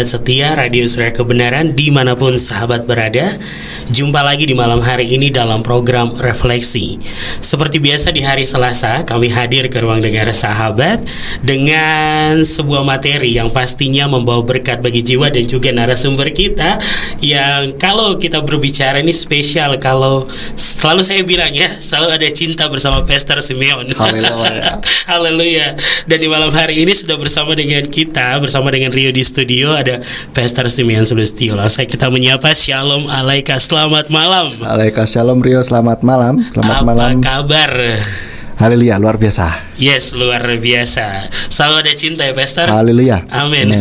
sahabat setia Radio Surya Kebenaran dimanapun sahabat berada. Jumpa lagi di malam hari ini dalam program Refleksi. Seperti biasa di hari Selasa kami hadir ke ruang dengar sahabat dengan sebuah materi yang pastinya membawa berkat bagi jiwa dan juga narasumber kita. Yang kalau kita berbicara ini spesial, kalau selalu saya bilang ya, selalu ada cinta bersama Pastor Simeon. Haleluya. Haleluya. Dan di malam hari ini sudah bersama dengan kita, bersama dengan Rio di studio, ada Pastor Simeon Sulistyo. Langsung kita menyapa. Shalom alaika, selamat malam. Alaika shalom Rio, selamat malam. Selamat malam. Apa kabar? Haleluya, luar biasa. Yes, luar biasa. Selalu ada cinta ya Pastor. Haleluya. Amin.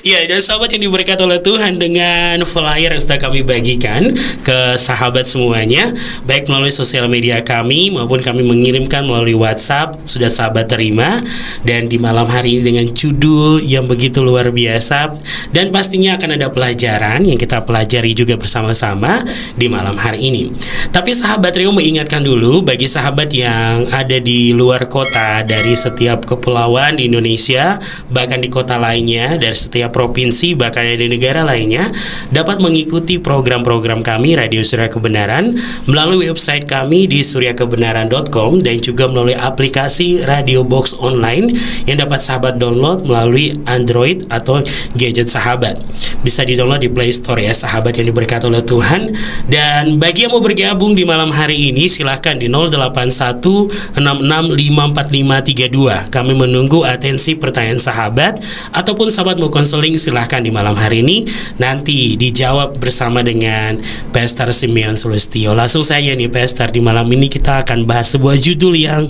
Ya, dan sahabat yang diberkati oleh Tuhan, dengan flyer yang sudah kami bagikan ke sahabat semuanya, baik melalui sosial media kami maupun kami mengirimkan melalui WhatsApp, sudah sahabat terima. Dan di malam hari ini dengan judul yang begitu luar biasa, dan pastinya akan ada pelajaran yang kita pelajari juga bersama-sama di malam hari ini. Tapi sahabat Rio mengingatkan dulu bagi sahabat yang ada di luar kota, dari setiap kepulauan di Indonesia, bahkan di kota lainnya, dari setiap provinsi, bahkan di negara lainnya, dapat mengikuti program-program kami Radio Surya Kebenaran melalui website kami di suryakebenaran.com dan juga melalui aplikasi Radio Box Online yang dapat sahabat download melalui Android atau gadget sahabat. Bisa di-download di Play Store ya sahabat yang diberkati oleh Tuhan. Dan bagi yang mau bergabung di malam hari ini, silahkan di 08166554532. Kami menunggu atensi pertanyaan sahabat, ataupun sahabat mau konseling, silahkan di malam hari ini nanti dijawab bersama dengan Pastor Simeon Sulistyo. Langsung saja nih Pastor, di malam ini kita akan bahas sebuah judul yang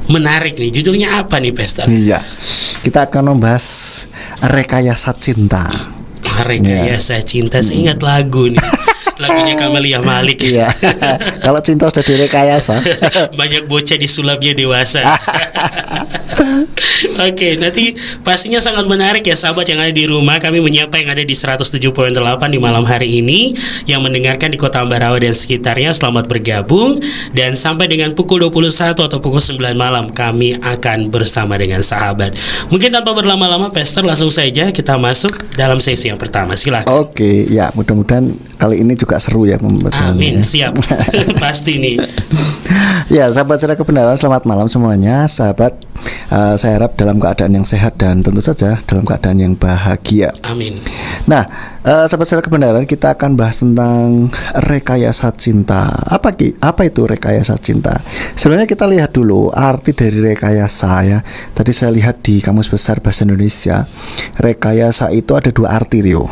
menarik nih. Judulnya apa nih Pastor? Iya, kita akan membahas rekayasa cinta. Rekayasa cinta, saya ingat lagu nih. Lagunya Camelia Malik. Iya. Kalau cinta sudah direkayasa, banyak bocah disulapnya dewasa. Oke, nanti pastinya sangat menarik ya sahabat yang ada di rumah. Kami menyapa yang ada di 107.8 di malam hari ini, yang mendengarkan di Kota Ambarawa dan sekitarnya, selamat bergabung. Dan sampai dengan pukul 21 atau pukul 9 malam kami akan bersama dengan sahabat. Mungkin tanpa berlama-lama Pastor, langsung saja kita masuk dalam sesi yang pertama. Silakan. Oke, ya mudah-mudahan kali ini juga seru ya pembahasannya. Amin, siap. Pasti nih. Ya, sahabat Surya Kebenaran, selamat malam semuanya. Sahabat, saya harap dalam keadaan yang sehat dan tentu saja dalam keadaan yang bahagia. Amin. Nah, sahabat Surya Kebenaran, kita akan bahas tentang rekayasa cinta. Apa itu rekayasa cinta? Sebenarnya kita lihat dulu arti dari rekayasa ya. Tadi saya lihat di Kamus Besar Bahasa Indonesia, rekayasa itu ada dua arti, Rio.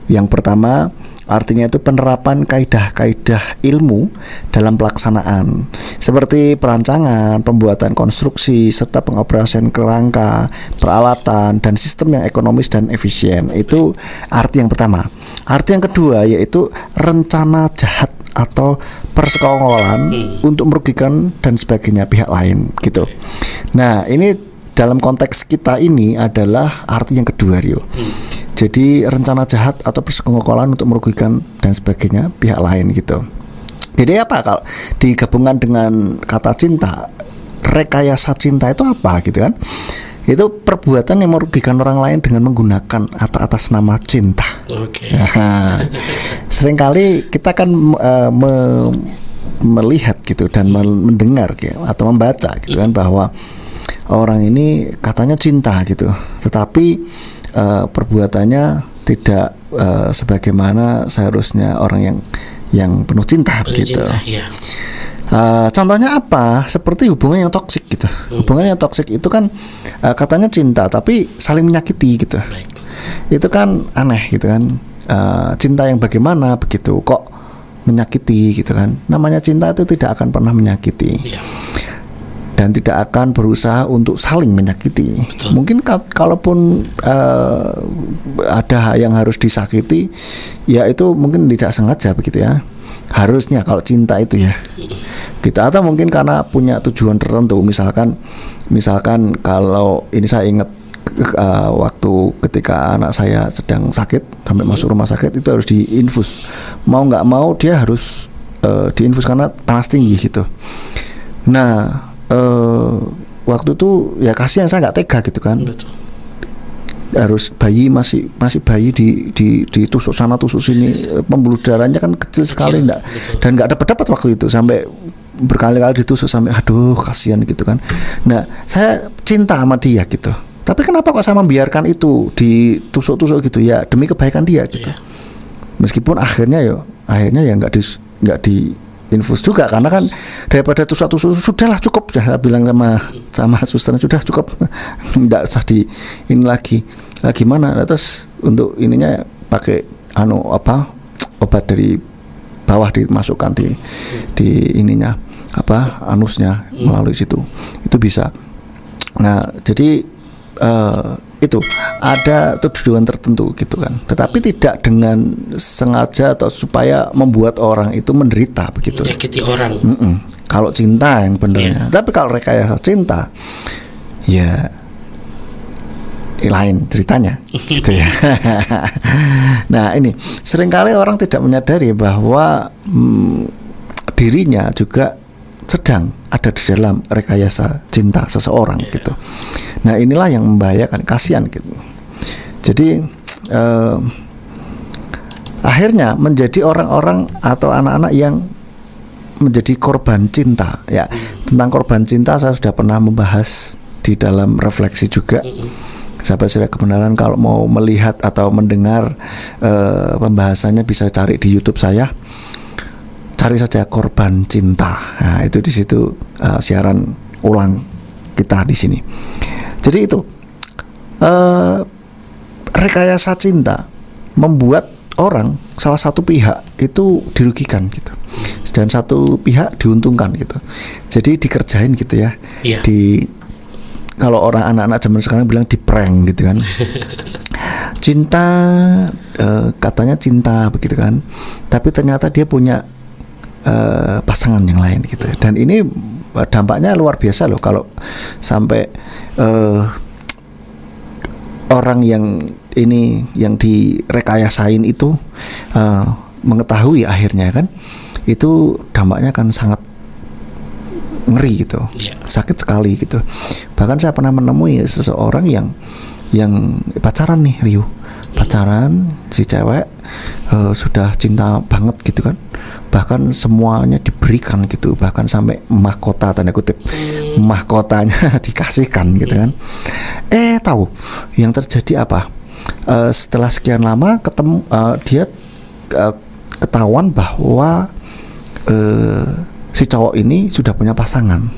Yang pertama, artinya itu penerapan kaidah-kaidah ilmu dalam pelaksanaan, seperti perancangan, pembuatan konstruksi, serta pengoperasian kerangka, peralatan, dan sistem yang ekonomis dan efisien. Itu arti yang pertama. Arti yang kedua yaitu rencana jahat atau persekongkolan untuk merugikan dan sebagainya pihak lain gitu. Nah, ini dalam konteks kita ini adalah arti yang kedua, Rio. Jadi rencana jahat atau persekongkolan untuk merugikan dan sebagainya pihak lain gitu. Jadi apa kalau digabungkan dengan kata cinta, rekayasa cinta itu apa gitu kan? Itu perbuatan yang merugikan orang lain dengan menggunakan atau atas nama cinta. Oke. Nah, seringkali kita kan melihat gitu dan mendengar gitu, atau membaca gitu kan, bahwa orang ini katanya cinta gitu, tetapi perbuatannya tidak sebagaimana seharusnya orang yang penuh cinta begitu. Ya. Contohnya apa? Seperti hubungan yang toksik gitu. Hubungan yang toksik itu kan katanya cinta tapi saling menyakiti gitu. Baik. Itu kan aneh gitu kan. Cinta yang bagaimana begitu kok menyakiti gitu kan. Namanya cinta itu tidak akan pernah menyakiti. Ya. Dan tidak akan berusaha untuk saling menyakiti. Betul. Mungkin kalaupun ada yang harus disakiti, ya itu mungkin tidak sengaja begitu ya. Harusnya kalau cinta itu ya kita, atau mungkin karena punya tujuan tertentu. Misalkan kalau ini saya ingat waktu ketika anak saya sedang sakit, sampai masuk rumah sakit, itu harus diinfus. Mau nggak mau dia harus diinfus karena panas tinggi gitu. Nah, waktu itu ya kasihan, saya nggak tega gitu kan. Betul. harus bayi masih bayi ditusuk sana tusuk sini, pembuluh darahnya kan kecil sekali enggak, dan nggak dapat waktu itu sampai berkali-kali ditusuk sampai aduh kasihan gitu kan. Nah saya cinta sama dia gitu, tapi kenapa kok saya membiarkan itu ditusuk-tusuk gitu ya, demi kebaikan dia gitu. Meskipun akhirnya ya nggak di infus juga, karena kan daripada tusuk-tusuk sudahlah cukup, saya bilang sama susternya sudah cukup, nggak usah di ini lagi mana. Terus untuk ininya pakai obat dari bawah dimasukkan di ininya anusnya melalui situ, itu bisa. Nah jadi itu ada tujuan tertentu gitu kan, tetapi tidak dengan sengaja atau supaya membuat orang itu menderita begitu, menyakiti orang. Kalau cinta yang benernya. Tapi kalau rekayasa cinta ya lain ceritanya gitu ya. Nah ini seringkali orang tidak menyadari bahwa dirinya juga sedang ada di dalam rekayasa cinta seseorang gitu. Nah inilah yang membahayakan, kasihan gitu. Jadi akhirnya menjadi orang-orang atau anak-anak yang menjadi korban cinta ya. Tentang korban cinta saya sudah pernah membahas di dalam refleksi juga. Sahabat Suara Kebenaran kalau mau melihat atau mendengar pembahasannya bisa cari di YouTube saya. Cari saja korban cinta. Nah, itu di situ siaran ulang kita di sini. Jadi itu rekayasa cinta membuat orang, salah satu pihak itu dirugikan gitu, dan satu pihak diuntungkan gitu. Jadi dikerjain gitu ya. Kalau orang anak-anak zaman sekarang bilang di prank gitu kan. Cinta katanya cinta begitu kan, tapi ternyata dia punya pasangan yang lain gitu. Dan ini dampaknya luar biasa loh kalau sampai orang yang direkayasain itu mengetahui akhirnya kan, itu dampaknya kan sangat ngeri gitu, sakit sekali gitu. Bahkan saya pernah menemui seseorang yang pacaran nih, Rio, pacaran si cewek sudah cinta banget gitu kan, bahkan semuanya diberikan gitu, bahkan sampai mahkota tanda kutip mahkotanya dikasihkan gitu kan. Tahu yang terjadi apa? Setelah sekian lama ketemu dia ketahuan bahwa si cowok ini sudah punya pasangan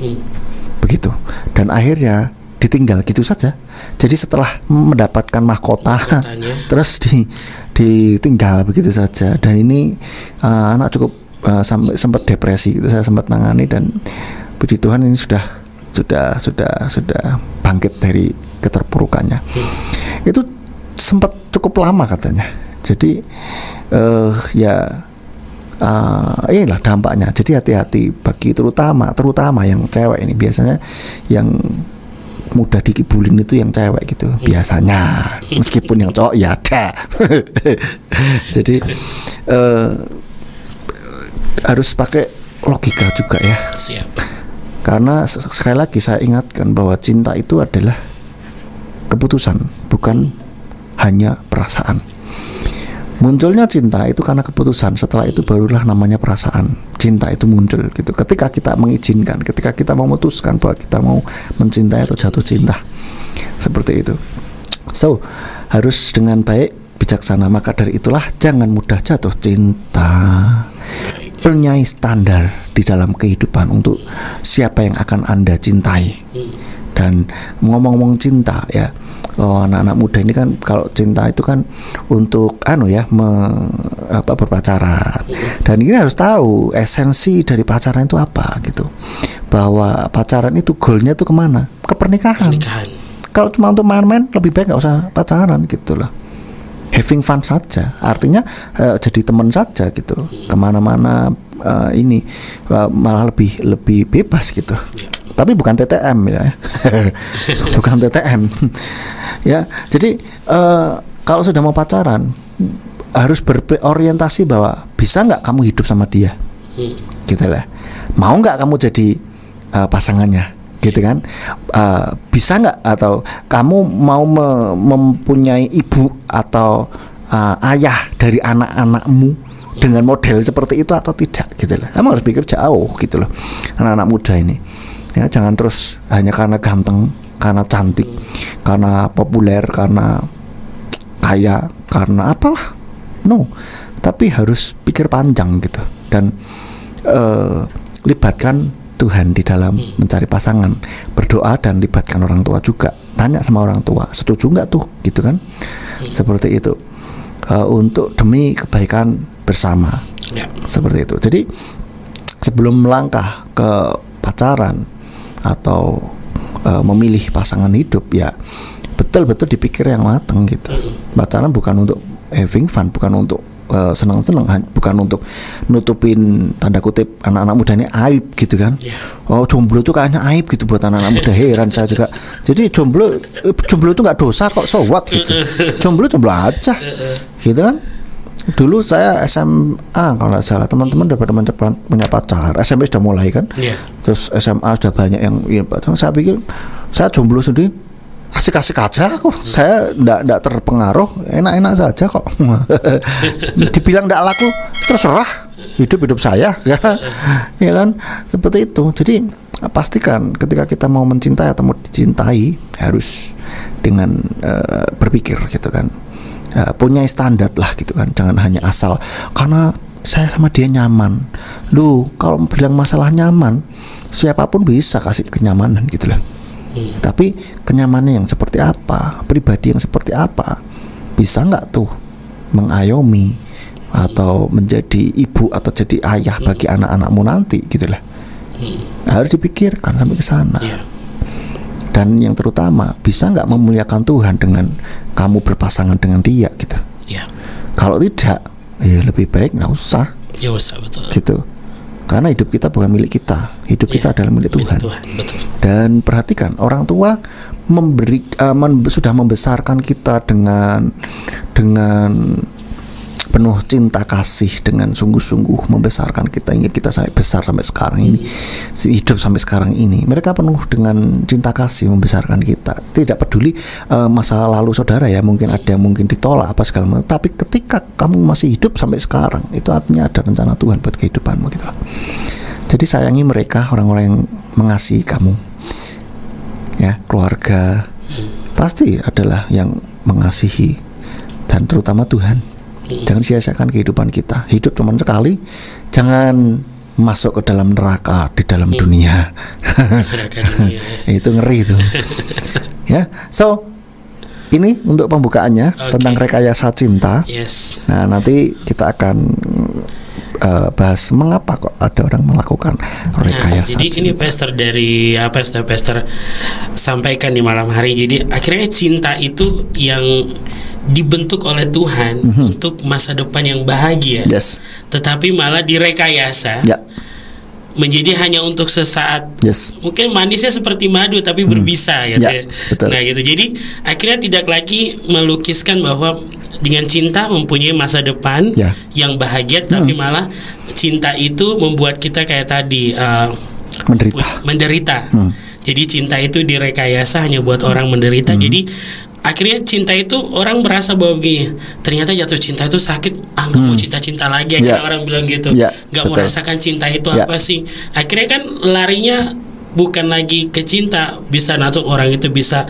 begitu, dan akhirnya ditinggal gitu saja. Jadi setelah mendapatkan mahkota terus ditinggal begitu saja. Dan ini anak cukup sampai sempat depresi gitu. Saya sempat nangani, dan puji Tuhan ini sudah bangkit dari keterpurukannya. Itu sempat cukup lama katanya. Jadi inilah dampaknya. Jadi hati-hati bagi terutama yang cewek ini. Biasanya yang mudah dikibulin itu yang cewek gitu biasanya, meskipun yang cowok ya ada. Jadi harus pakai logika juga ya. Siap. Karena sekali lagi saya ingatkan bahwa cinta itu adalah keputusan, bukan hanya perasaan. Munculnya cinta itu karena keputusan, setelah itu barulah namanya perasaan. Cinta itu muncul gitu ketika kita mengizinkan, ketika kita memutuskan bahwa kita mau mencintai atau jatuh cinta. Seperti itu. So, harus dengan baik, bijaksana. Maka dari itulah jangan mudah jatuh cinta. Punyai standar di dalam kehidupan untuk siapa yang akan Anda cintai. Dan ngomong-ngomong cinta ya, anak-anak muda ini kan kalau cinta itu kan untuk berpacaran. Dan ini harus tahu esensi dari pacaran itu apa gitu. Bahwa pacaran itu goalnya itu kemana? Ke pernikahan. Kalau cuma untuk main-main, lebih baik nggak usah pacaran gitu loh. Having fun saja, artinya jadi teman saja gitu. Kemana-mana malah lebih bebas gitu. Tapi bukan TTM ya. Bukan TTM. Ya, jadi kalau sudah mau pacaran harus berorientasi bahwa bisa nggak kamu hidup sama dia, gitu lah. Mau nggak kamu jadi pasangannya, gitu kan. Bisa nggak, atau kamu mau mempunyai ibu atau ayah dari anak-anakmu dengan model seperti itu atau tidak gitu loh. Kamu harus pikir jauh gitu loh, anak-anak muda ini ya. Jangan terus hanya karena ganteng, karena cantik, karena populer, karena kaya, karena apalah, no. Tapi harus pikir panjang gitu, dan libatkan Tuhan di dalam mencari pasangan, berdoa dan libatkan orang tua juga. Tanya sama orang tua, setuju nggak tuh, gitu kan? Seperti itu, untuk demi kebaikan bersama, seperti itu. Jadi sebelum melangkah ke pacaran atau memilih pasangan hidup, ya betul-betul dipikir yang matang gitu. Pacaran bukan untuk having fun, bukan untuk senang-senang, bukan untuk nutupin tanda kutip anak-anak muda ini aib gitu kan. Oh, jomblo itu kayaknya aib gitu buat anak-anak muda. Heran saya juga. Jadi jomblo itu nggak dosa kok, so what gitu. Jomblo aja gitu kan. Dulu saya SMA kalau nggak salah, teman-teman udah punya pacar, SMP sudah mulai kan. Terus SMA sudah banyak yang saya pikir saya jomblo sendiri asik-asik aja kok, saya enggak terpengaruh, enak-enak saja kok. Dibilang enggak laku, terserah, hidup saya ya kan, seperti itu. Jadi pastikan ketika kita mau mencintai atau mau dicintai harus dengan berpikir gitu kan, punya standar lah gitu kan. Jangan hanya asal karena saya sama dia nyaman. Loh, kalau bilang masalah nyaman, siapapun bisa kasih kenyamanan gitu loh. Tapi kenyamanannya yang seperti apa, pribadi yang seperti apa, bisa nggak tuh mengayomi atau menjadi ibu atau jadi ayah bagi anak-anakmu nanti gitu lah. Harus dipikirkan sampai ke sana. Dan yang terutama, bisa nggak memuliakan Tuhan dengan kamu berpasangan dengan dia gitu. Kalau tidak, ya lebih baik nggak usah. Betul. Gitu. Karena hidup kita bukan milik kita, hidup kita adalah milik Tuhan. Betul. Dan perhatikan, orang tua sudah membesarkan kita dengan penuh cinta kasih, dengan sungguh-sungguh membesarkan kita hingga kita sampai besar sampai sekarang ini, hidup sampai sekarang ini. Mereka penuh dengan cinta kasih membesarkan kita. Tidak peduli masa lalu saudara ya, mungkin ada yang mungkin ditolak apa segala macam. Tapi ketika kamu masih hidup sampai sekarang, itu artinya ada rencana Tuhan buat kehidupanmu gitu. Jadi sayangi mereka, orang-orang yang mengasihi kamu, ya, keluarga pasti adalah yang mengasihi, dan terutama Tuhan. Jangan sia-siakan kehidupan kita. Hidup cuma sekali. Jangan masuk ke dalam neraka di dalam dunia. Itu ngeri itu. Ya, so ini untuk pembukaannya tentang rekayasa cinta. Nah, nanti kita akan bahas mengapa kok ada orang melakukan rekayasa. Jadi ini Pastor dari apa yang Pastor sampaikan di malam hari. Jadi akhirnya cinta itu yang dibentuk oleh Tuhan untuk masa depan yang bahagia, tetapi malah direkayasa menjadi hanya untuk sesaat. Mungkin manisnya seperti madu tapi berbisa gitu ya. Nah gitu. Jadi akhirnya tidak lagi melukiskan bahwa dengan cinta mempunyai masa depan yang bahagia, tapi malah cinta itu membuat kita kayak tadi menderita. Jadi cinta itu direkayasa hanya buat orang menderita. Jadi akhirnya cinta itu orang merasa bahwa begini, ternyata jatuh cinta itu sakit, nggak mau cinta-cinta lagi. Akhirnya orang bilang gitu, nggak mau rasakan cinta itu apa sih. Akhirnya kan larinya bukan lagi ke cinta, bisa nanti orang itu bisa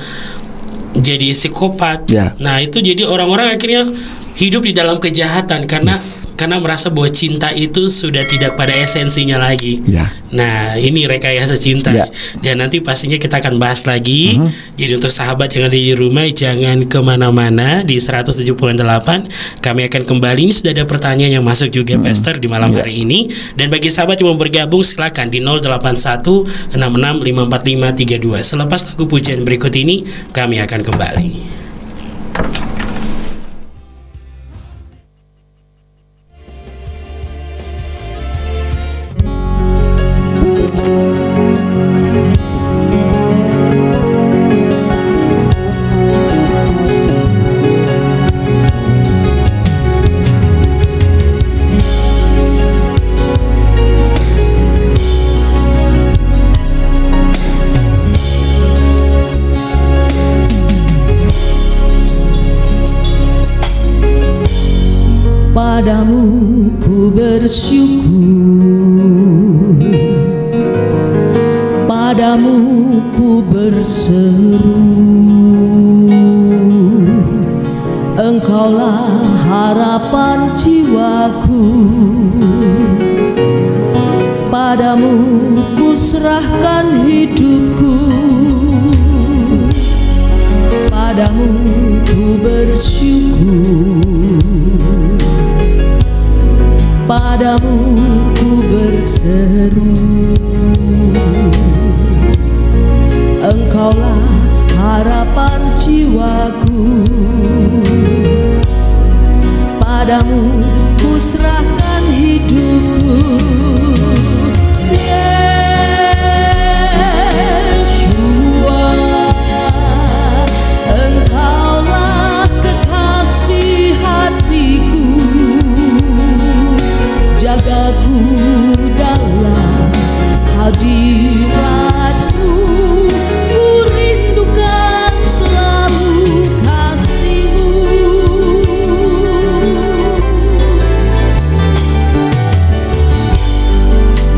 jadi psikopat. Nah itu jadi orang-orang akhirnya hidup di dalam kejahatan karena merasa bahwa cinta itu sudah tidak pada esensinya lagi. Nah ini rekayasa cinta. Dan nanti pastinya kita akan bahas lagi. Jadi untuk sahabat yang ada di rumah, jangan kemana-mana. Di 107.8 kami akan kembali. Ini sudah ada pertanyaan yang masuk juga Pastor di malam hari ini. Dan bagi sahabat yang mau bergabung, silakan di 08166545532. Selepas lagu pujian berikut ini kami akan kembali. bersyukur, padamu ku berseru. Engkaulah harapan jiwaku, padamu ku serahkan hidupku, padamu ku bersyukur, padamu ku berseru. Engkaulah harapan jiwaku, padamu ku serahkan hidupku. Yeshua, Engkaulah kekasih hatiku, jagaku dalam hadirat-Mu, ku rindukan selalu kasih-Mu.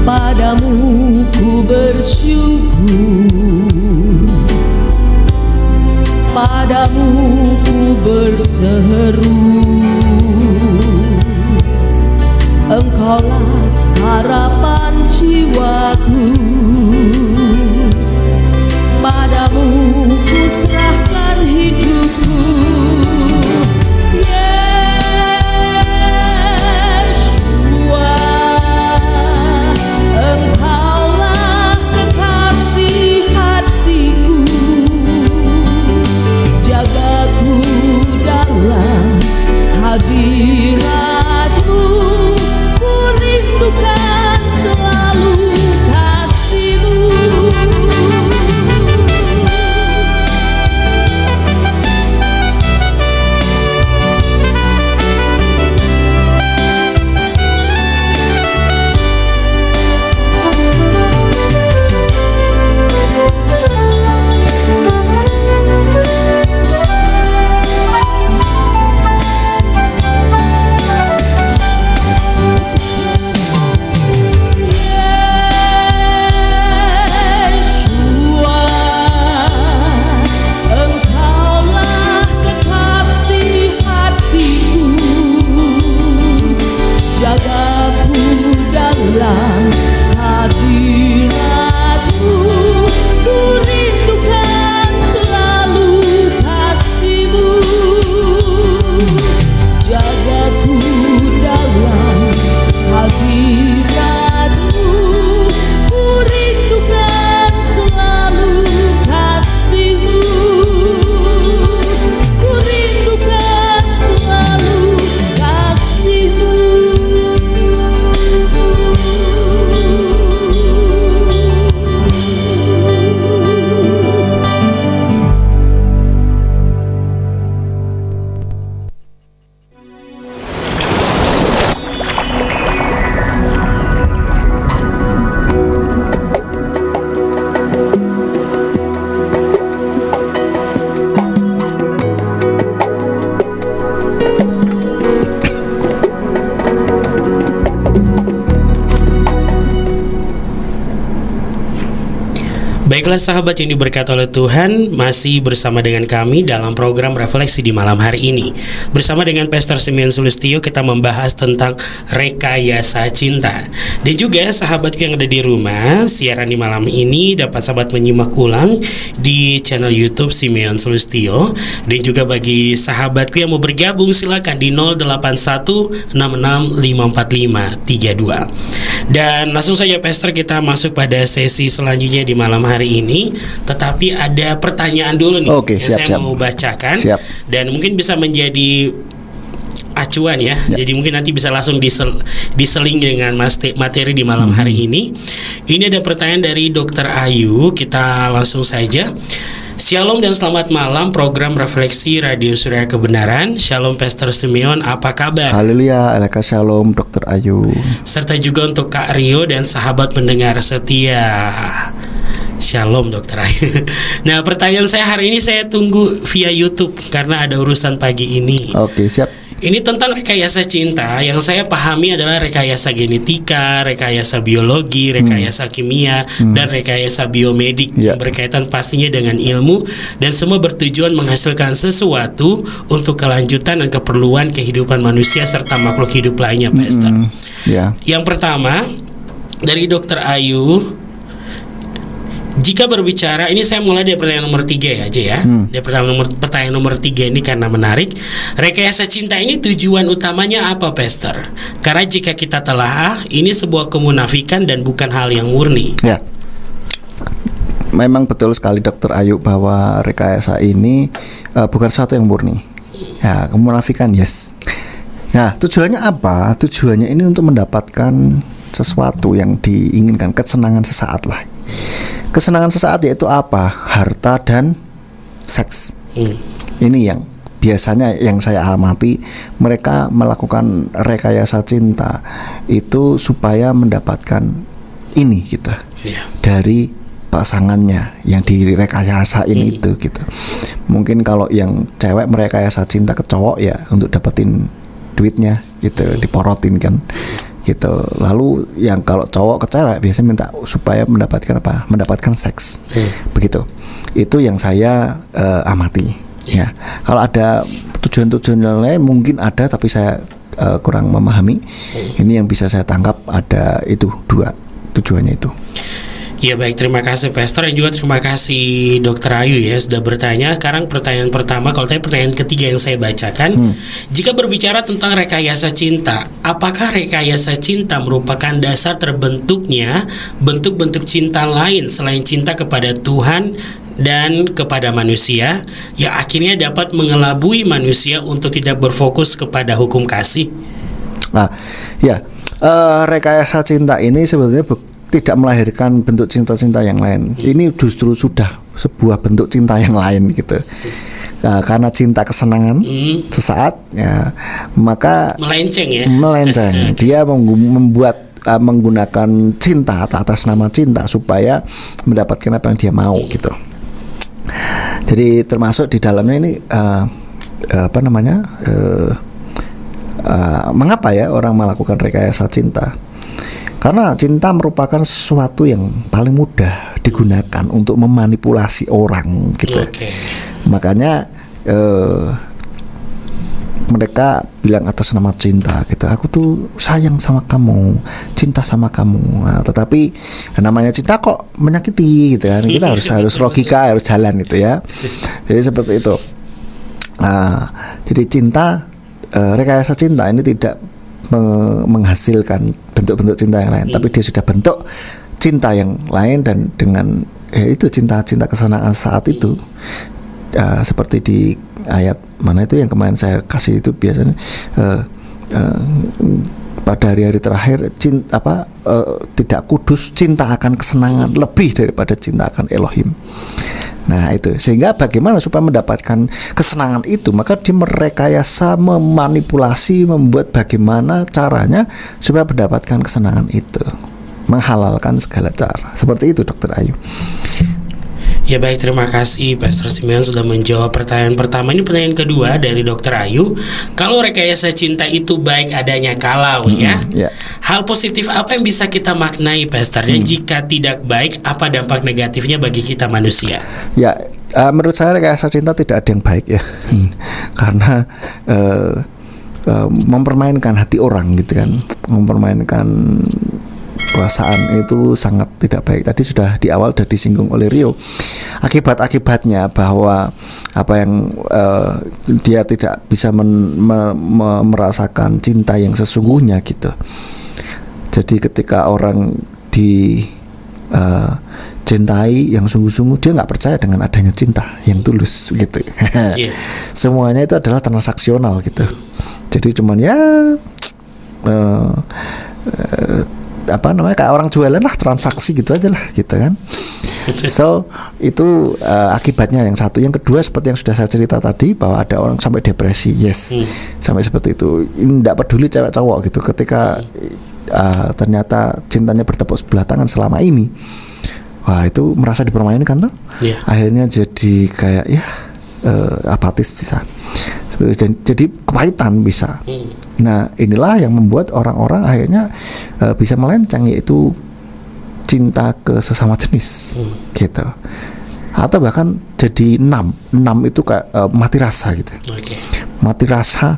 Padamu ku bersyukur, padamu ku berseru. Engkaulah harapan jiwaku, padamu ku serahkan hidupku. Yeshua, Engkaulah kekasih hatiku, jagaku dalam hadirat-Mu, ku rindukan selalu kasih-Mu. Baiklah sahabat yang diberkati oleh Tuhan, masih bersama dengan kami dalam program Refleksi di malam hari ini. Bersama dengan Pastor Simeon Sulistyo, kita membahas tentang rekayasa cinta. Dan juga sahabatku yang ada di rumah, siaran di malam ini dapat sahabat menyimak ulang di channel YouTube Simeon Sulistyo. Dan juga bagi sahabatku yang mau bergabung, silakan di 0816654532. Dan langsung saja Pastor, kita masuk pada sesi selanjutnya di malam hari ini. Tetapi ada pertanyaan dulu nih. Oke, yang saya mau bacakan. Dan mungkin bisa menjadi acuan ya. Jadi mungkin nanti bisa langsung diseling dengan materi di malam hari ini. Ini ada pertanyaan dari Dr. Ayu. Kita langsung saja. Shalom dan selamat malam program Refleksi Radio Surya Kebenaran. Shalom Pastor Simeon, apa kabar? Haleluya, alaikum shalom Dr. Ayu. Serta juga untuk Kak Rio dan sahabat pendengar setia. Shalom Dr. Ayu. Nah, pertanyaan saya hari ini saya tunggu via YouTube karena ada urusan pagi ini. Oke, siap. Ini tentang rekayasa cinta. Yang saya pahami adalah rekayasa genetika, rekayasa biologi, rekayasa kimia, dan rekayasa biomedik yang berkaitan pastinya dengan ilmu, dan semua bertujuan menghasilkan sesuatu untuk kelanjutan dan keperluan kehidupan manusia serta makhluk hidup lainnya, Pak Esther. Yang pertama dari Dr. Ayu, jika berbicara, ini saya mulai dari pertanyaan nomor 3 ya aja ya. Dari pertanyaan nomor 3 ini karena menarik. Rekayasa cinta ini tujuan utamanya apa, Pastor? Karena jika kita telaah, ini sebuah kemunafikan dan bukan hal yang murni. Ya, memang betul sekali Dr. Ayu bahwa rekayasa ini bukan sesuatu yang murni. Ya, kemunafikan, yes. Nah, tujuannya apa? Tujuannya ini untuk mendapatkan sesuatu yang diinginkan, kesenangan sesaat lah. Kesenangan sesaat yaitu apa? Harta dan seks. Ini yang biasanya yang saya amati, mereka melakukan rekayasa cinta itu supaya mendapatkan ini gitu dari pasangannya yang direkayasain itu gitu. Mungkin kalau yang cewek merekayasa cinta ke cowok ya untuk dapetin duitnya gitu, diporotin kan gitu. Lalu yang kalau cowok ke cewek biasanya minta supaya mendapatkan apa? Mendapatkan seks. Begitu. Itu yang saya amati. Ya. Kalau ada tujuan-tujuan lain mungkin ada, tapi saya kurang memahami. Ini yang bisa saya tangkap ada itu dua tujuannya itu. Ya baik, terima kasih Pastor, dan juga terima kasih Dr. Ayu ya sudah bertanya. Sekarang pertanyaan pertama, kalau tadi pertanyaan ketiga yang saya bacakan, jika berbicara tentang rekayasa cinta, apakah rekayasa cinta merupakan dasar terbentuknya bentuk-bentuk cinta lain selain cinta kepada Tuhan dan kepada manusia yang akhirnya dapat mengelabui manusia untuk tidak berfokus kepada hukum kasih? Nah, ya, rekayasa cinta ini sebetulnya tidak melahirkan bentuk cinta-cinta yang lain. Ini justru sudah sebuah bentuk cinta yang lain gitu. Nah, karena cinta kesenangan sesaat, ya, maka melenceng ya. Melenceng. Dia menggunakan cinta atas nama cinta supaya mendapatkan apa yang dia mau gitu. Jadi termasuk di dalamnya ini mengapa ya orang melakukan rekayasa cinta? Karena cinta merupakan sesuatu yang paling mudah digunakan untuk memanipulasi orang gitu. Makanya mereka bilang atas nama cinta gitu, aku tuh sayang sama kamu, cinta sama kamu. Nah, tetapi namanya cinta kok menyakiti gitu kan. Kita harus logika, harus jalan gitu ya. Jadi seperti itu. Nah, jadi cinta, rekayasa cinta ini tidak menghasilkan bentuk-bentuk cinta yang lain, tapi dia sudah bentuk cinta yang lain, dan dengan itu cinta kesenangan saat itu, seperti di ayat mana itu yang kemarin saya kasih itu, biasanya pada hari-hari terakhir tidak kudus, cinta akan kesenangan lebih daripada cinta akan Elohim. Nah itu, sehingga bagaimana supaya mendapatkan kesenangan itu, maka dia merekayasa, memanipulasi, membuat bagaimana caranya supaya mendapatkan kesenangan itu, menghalalkan segala cara. Seperti itu Dr. Ayu. Ya baik, terima kasih Pastor Simeon sudah menjawab pertanyaan pertama. Ini pertanyaan kedua dari Dr. Ayu. Kalau rekayasa cinta itu baik adanya kalau hal positif apa yang bisa kita maknai Pastor? Dan jika tidak baik, apa dampak negatifnya bagi kita manusia? Ya, menurut saya rekayasa cinta tidak ada yang baik ya. Karena mempermainkan hati orang gitu kan, mempermainkan perasaan itu sangat tidak baik. Tadi sudah di awal sudah disinggung oleh Rio. Akibat-akibatnya bahwa apa yang dia tidak bisa merasakan cinta yang sesungguhnya gitu. Jadi ketika orang cintai yang sungguh-sungguh, dia nggak percaya dengan adanya cinta yang tulus gitu. Semuanya itu adalah transaksional gitu. Jadi cuman ya kayak orang jualan lah, transaksi gitu aja lah gitu kan. So itu akibatnya yang satu. Yang kedua seperti yang sudah saya cerita tadi, bahwa ada orang sampai depresi, sampai seperti itu. Tidak peduli cewek cowok gitu. Ketika ternyata cintanya bertepuk sebelah tangan selama ini, wah itu merasa dipermainkan tuh. Akhirnya jadi kayak apatis bisa Seperti itu. Jadi kepahitan bisa. Nah, inilah yang membuat orang-orang akhirnya bisa melenceng, yaitu cinta ke sesama jenis, gitu. Atau bahkan jadi enam itu kayak mati rasa gitu. Mati rasa,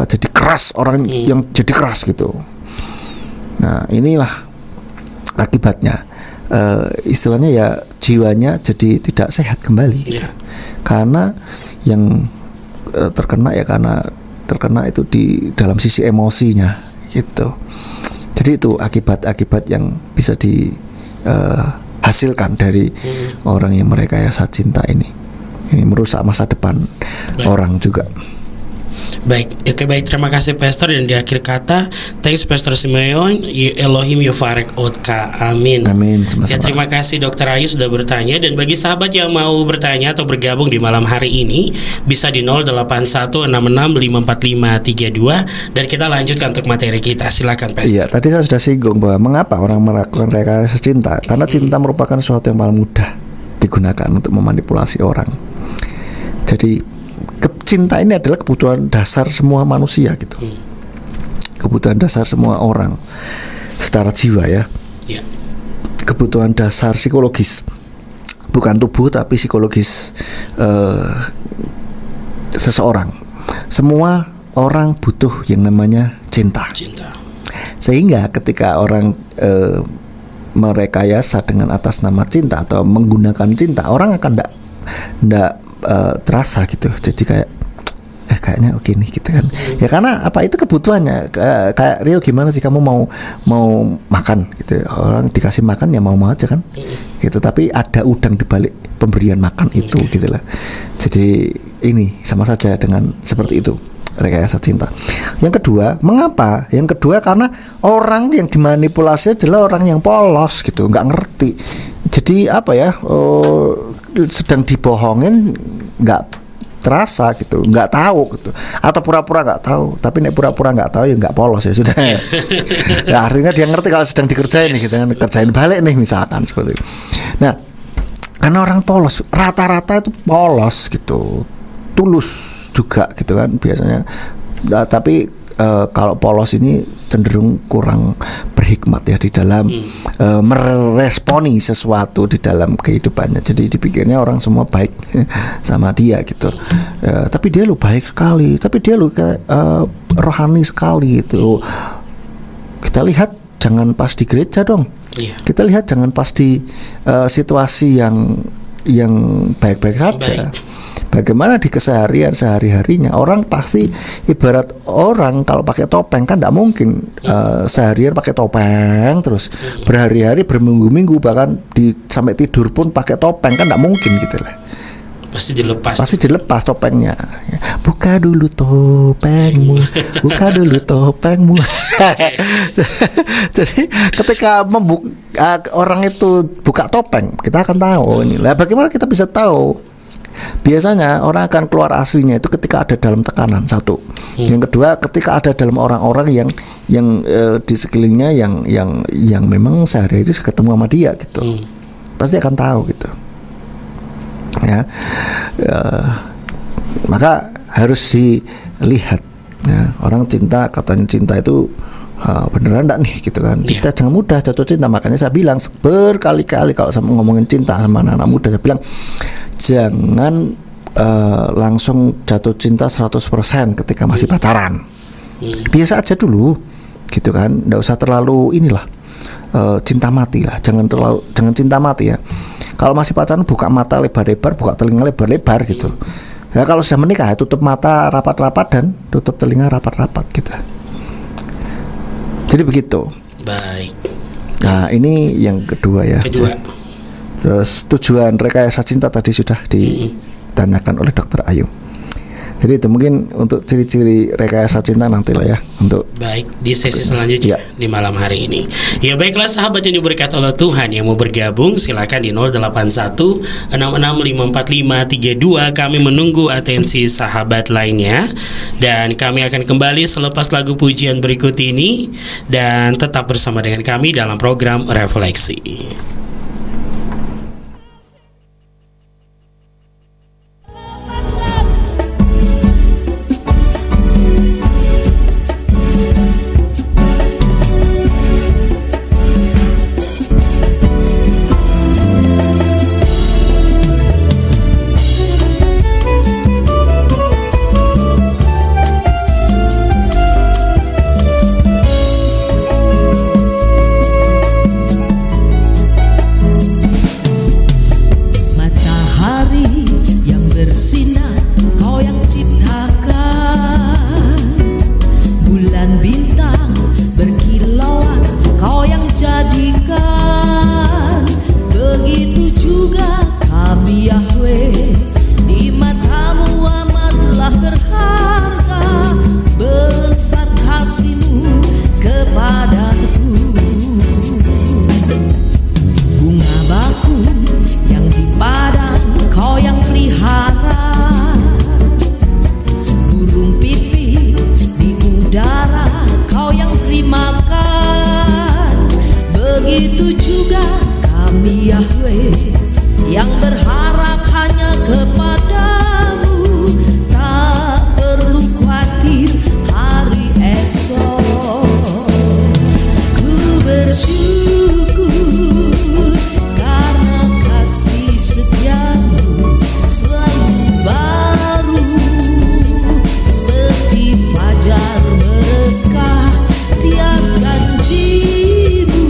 jadi keras, orang yang jadi keras gitu. Nah, inilah akibatnya. Istilahnya ya jiwanya jadi tidak sehat kembali gitu. Karena yang terkena itu di dalam sisi emosinya gitu. Jadi itu akibat-akibat yang bisa dihasilkan dari orang yang merekayasa cinta ini. Ini merusak masa depan orang juga. Baik, terima kasih Pastor. Dan di akhir kata, thanks Pastor Simeon, Elohim Yufarek Otka, amin. Amin, sama-sama. Ya, terima kasih Dr. Ayu sudah bertanya. Dan bagi sahabat yang mau bertanya atau bergabung di malam hari ini, bisa di 0816654532. Dan kita lanjutkan untuk materi kita. Silakan Pastor. Iya, tadi saya sudah singgung bahwa mengapa orang melakukan rekayasa cinta. Karena cinta merupakan sesuatu yang paling mudah digunakan untuk memanipulasi orang. Jadi cinta ini adalah kebutuhan dasar semua manusia gitu. Kebutuhan dasar semua orang secara jiwa ya. Kebutuhan dasar psikologis, bukan tubuh tapi psikologis seseorang. Semua orang butuh yang namanya cinta. Sehingga ketika orang merekayasa dengan atas nama cinta atau menggunakan cinta, orang akan tidak terasa gitu. Jadi kayaknya oke nih gitu kan. Ya karena apa, itu kebutuhannya. Kayak Rio, gimana sih kamu mau makan gitu. Orang dikasih makan ya mau aja kan. Gitu. Tapi ada udang di balik pemberian makan itu gitu lah. Jadi ini sama saja dengan seperti itu rekayasa cinta. Yang kedua, mengapa? Yang kedua karena orang yang dimanipulasi adalah orang yang polos gitu, nggak ngerti. Jadi sedang dibohongin, nggak terasa gitu, nggak tahu gitu, atau pura-pura nggak tahu. Tapi nek pura-pura nggak tahu ya nggak polos ya sudah. Nah, artinya dia ngerti kalau sedang dikerjain nih, gitu kan, kerjain balik nih misalkan seperti itu. Nah, karena orang polos, rata-rata itu polos gitu, tulus juga gitu kan biasanya. Nah, tapi kalau polos ini cenderung kurang berhikmat ya di dalam meresponi sesuatu di dalam kehidupannya. Jadi dipikirnya orang semua baik sama dia gitu. Tapi dia lu baik sekali, tapi dia lu kayak rohani sekali gitu. Kita lihat jangan pas di gereja dong. Kita lihat jangan pas di situasi yang baik-baik saja. Bagaimana di keseharian sehari-harinya, orang pasti ibarat orang kalau pakai topeng kan tidak mungkin seharian pakai topeng terus berhari-hari, berminggu-minggu, bahkan sampai tidur pun pakai topeng kan tidak mungkin gitu lah. Pasti dilepas topengnya. Buka dulu topengmu, buka dulu topengmu. Jadi ketika orang itu buka topeng, kita akan tahu ini. Lah bagaimana kita bisa tahu? Biasanya orang akan keluar aslinya itu ketika ada dalam tekanan, satu. Yang kedua, ketika ada dalam orang-orang yang di sekelilingnya yang memang sehari-hari ketemu sama dia gitu. Pasti akan tahu gitu. Ya, maka harus dilihat ya, orang cinta, katanya cinta itu beneran enggak nih gitu kan. Kita jangan mudah jatuh cinta. Makanya saya bilang berkali-kali kalau sama ngomongin cinta sama anak-anak muda, saya bilang jangan langsung jatuh cinta 100% ketika masih pacaran. Biasa aja dulu gitu kan. Enggak usah terlalu cinta mati lah. Jangan cinta mati ya. Kalau masih pacaran, buka mata lebar-lebar, buka telinga lebar-lebar gitu. Nah, kalau sudah menikah, tutup mata rapat-rapat dan tutup telinga rapat-rapat gitu. Jadi begitu. Baik. Nah, ini yang kedua ya. Terus tujuan rekayasa cinta tadi sudah ditanyakan oleh Dr. Ayu. Jadi itu mungkin untuk ciri-ciri rekayasa cinta nanti lah ya, untuk baik di sesi selanjutnya di malam hari ini. Ya baiklah sahabat yang diberkati oleh Tuhan, yang mau bergabung silakan di 0816654532. Kami menunggu atensi sahabat lainnya, dan kami akan kembali selepas lagu pujian berikut ini, dan tetap bersama dengan kami dalam program Refleksi. Kami Yahweh yang berharap hanya kepadamu, tak perlu khawatir hari esok. Ku bersyukur karena kasih setiamu selalu baru, seperti fajar berkah tiap janjimu.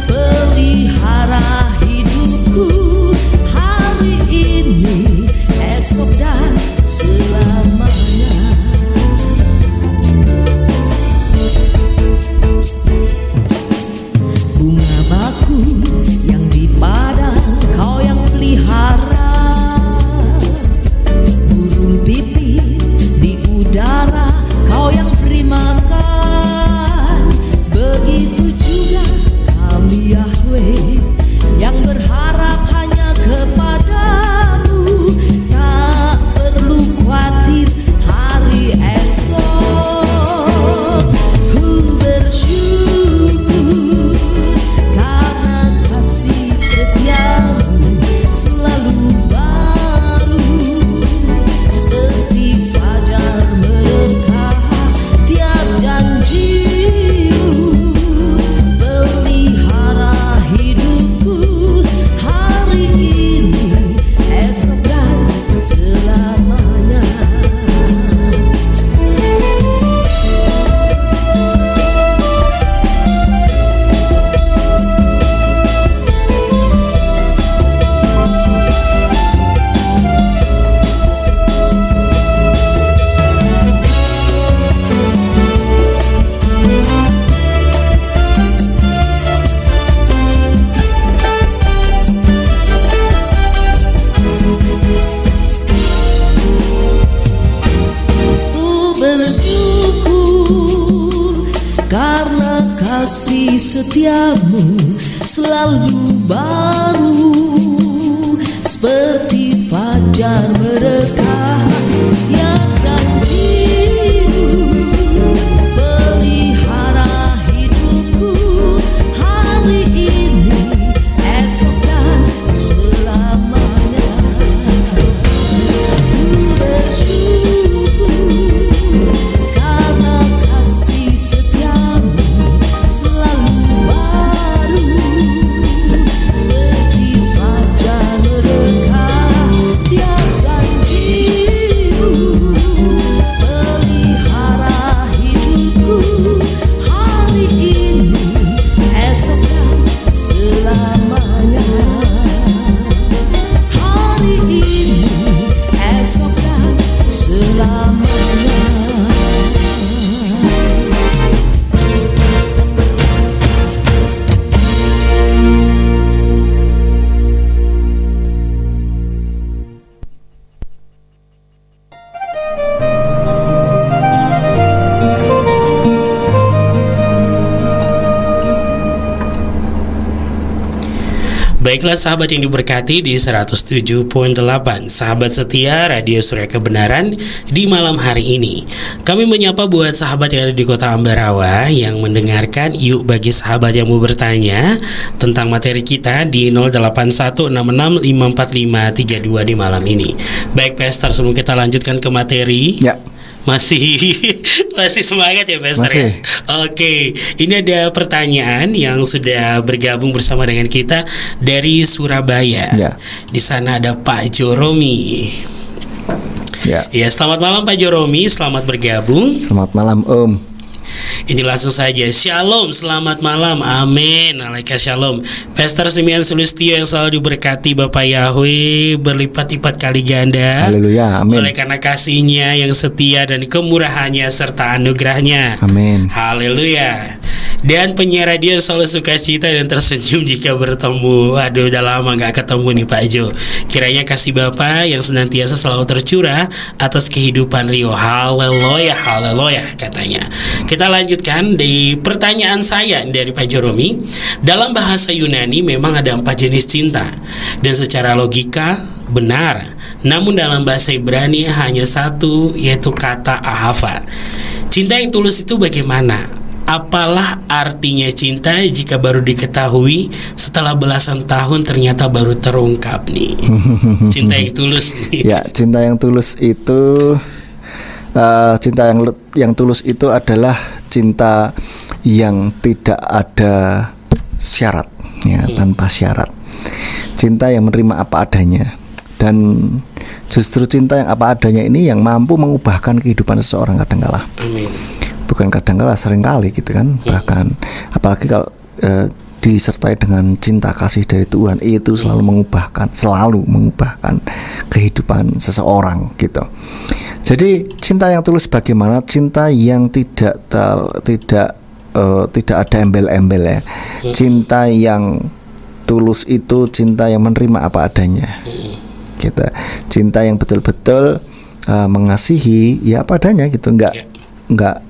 Pelihara hidupku hari ini, esok dan selamanya. Bunga bakung yang di padang kau yang pelihara, burung pipit di udara kau yang beri makan. Begitu juga kami Yahweh yang berharap hanya kepadamu, tak perlu khawatir hari esok. Ku bersyukur karena kasih setiamu selalu baru, seperti fajar berkah tiap janjimu. Pelihara hidupku hari ini, esok dan selamanya. Ku bersyukur karena kasih setiamu selalu baru, seperti fajar berkah tiap janjimu. Pelihara hidupku hari ini, esok dan selamanya. Ku bersyukur karena kasih setiamu selalu baru, seperti fajar berkah tiap janjimu. Pelihara hidupku hari ini, esok dan selamanya. Hari ini, esok dan selamanya. Baiklah sahabat yang diberkati di 107.8 Sahabat setia Radio Surya Kebenaran di malam hari ini. Kami menyapa buat sahabat yang ada di kota Ambarawa yang mendengarkan. Yuk bagi sahabat yang mau bertanya tentang materi kita di 0816654532 di malam ini. Baik Pastor, sebelum kita lanjutkan ke materi Ya. Masih semangat ya Pastor ya? Masih. Oke, ini ada pertanyaan yang sudah bergabung bersama dengan kita dari Surabaya. Ya. Di sana ada Pak Joromi. Ya. Ya, selamat malam Pak Joromi, selamat bergabung. Selamat malam Om. Ini langsung saja. Shalom, selamat malam. Amin. Alaika shalom. Pastor Simeon Sulistyo yang selalu diberkati Bapak Yahweh berlipat-lipat kali ganda. Haleluya. Amin. Oleh karena kasih-Nya yang setia dan kemurahannya serta anugerahnya. Amin. Haleluya. Dan penyiar radio yang selalu sukacita dan tersenyum jika bertemu. Waduh, udah lama gak ketemu nih Pak Jo. Kiranya kasih Bapak yang senantiasa selalu tercurah atas kehidupan Rio. Haleluya, haleluya katanya. Kita lanjutkan di pertanyaan saya dari Pak Joromi. Dalam bahasa Yunani memang ada 4 jenis cinta, dan secara logika benar. Namun dalam bahasa Ibrani hanya satu, yaitu kata ahava. Cinta yang tulus itu bagaimana? apalah artinya cinta jika baru diketahui setelah belasan tahun ternyata baru terungkap nih. Cinta yang tulus nih. Ya, cinta yang tulus itu cinta yang tulus itu adalah cinta yang tidak ada syarat, ya, tanpa syarat. Cinta yang menerima apa adanya. Dan justru cinta yang apa adanya ini yang mampu mengubahkan kehidupan seseorang kadangkala. Amin. Bukan kadangkala, seringkali gitu kan. Bahkan apalagi kalau disertai dengan cinta kasih dari Tuhan, itu selalu mengubahkan kehidupan seseorang gitu. Jadi cinta yang tulus bagaimana? Cinta yang tidak ada embel-embel ya. Cinta yang tulus itu cinta yang menerima apa adanya. Gitu. Cinta yang betul-betul mengasihi ya apa adanya gitu. Enggak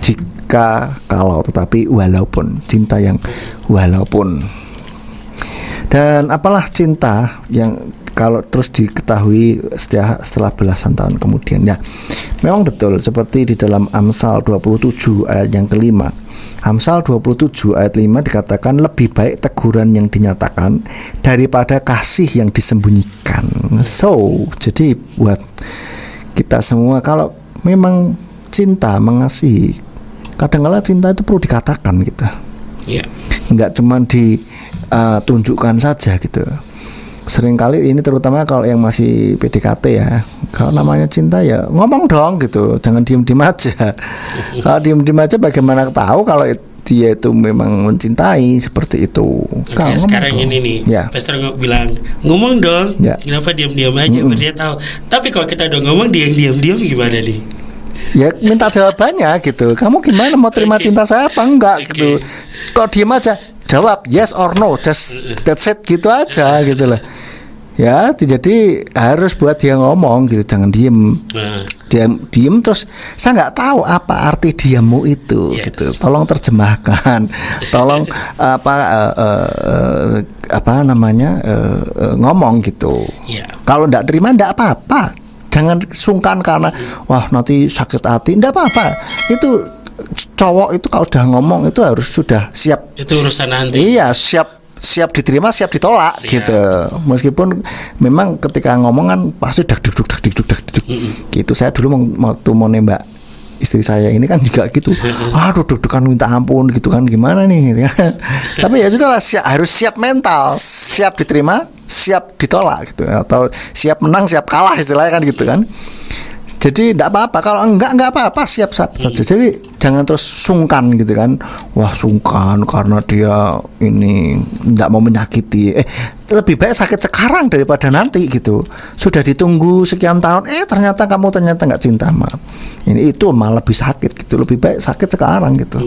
jika kalau tetapi walaupun. Cinta yang walaupun. Dan apalah cinta yang kalau terus diketahui setelah belasan tahun kemudian, ya memang betul seperti di dalam Amsal 27 ayat yang kelima. Amsal 27 ayat 5 dikatakan lebih baik teguran yang dinyatakan daripada kasih yang disembunyikan. So, jadi buat kita semua kalau memang cinta, mengasihi, kadang-kala cinta itu perlu dikatakan gitu. Enggak cuma ditunjukkan saja gitu. Seringkali ini terutama kalau yang masih PDKT ya, kalau namanya cinta ya ngomong dong gitu, jangan diem-diem aja. Kalau diem-diem aja bagaimana tahu kalau dia itu memang mencintai seperti itu. Oke, sekarang dong. Ini nih, ya. Pastor bilang ngomong dong, ya. Kenapa diam-diam aja? Biar dia tahu. Tapi kalau kita udah ngomong dia yang diam-diam gimana nih? Ya minta jawabannya gitu. Kamu gimana mau terima cinta saya apa enggak gitu? Kalau diem aja, jawab yes or no, just that's it gitu aja gitu lah. Ya, jadi harus buat dia ngomong gitu, jangan diem. Diem terus saya nggak tahu apa arti diammu itu gitu. Tolong terjemahkan. Tolong ngomong gitu. Kalau nggak terima nggak apa-apa. Jangan sungkan karena wah nanti sakit hati. Nggak apa-apa. Itu cowok itu kalau udah ngomong itu harus sudah siap. Itu urusan nanti. Iya, siap diterima, siap ditolak gitu. Meskipun memang ketika ngomong kan pasti dak gitu. Saya dulu waktu mau nembak istri saya ini kan juga gitu. Aduh deg-degan minta ampun gitu kan, gimana nih gitu ya. Tapi ya sudahlah, harus siap mental, siap diterima, siap ditolak gitu, atau siap menang, siap kalah istilahnya kan gitu kan. Jadi enggak apa-apa, kalau enggak apa-apa, siap saja. Jadi jangan terus sungkan gitu kan. Wah, sungkan karena dia ini enggak mau menyakiti. Lebih baik sakit sekarang daripada nanti gitu. Sudah ditunggu sekian tahun, ternyata kamu enggak cinta sama. Ini itu malah lebih sakit gitu. Lebih baik sakit sekarang gitu.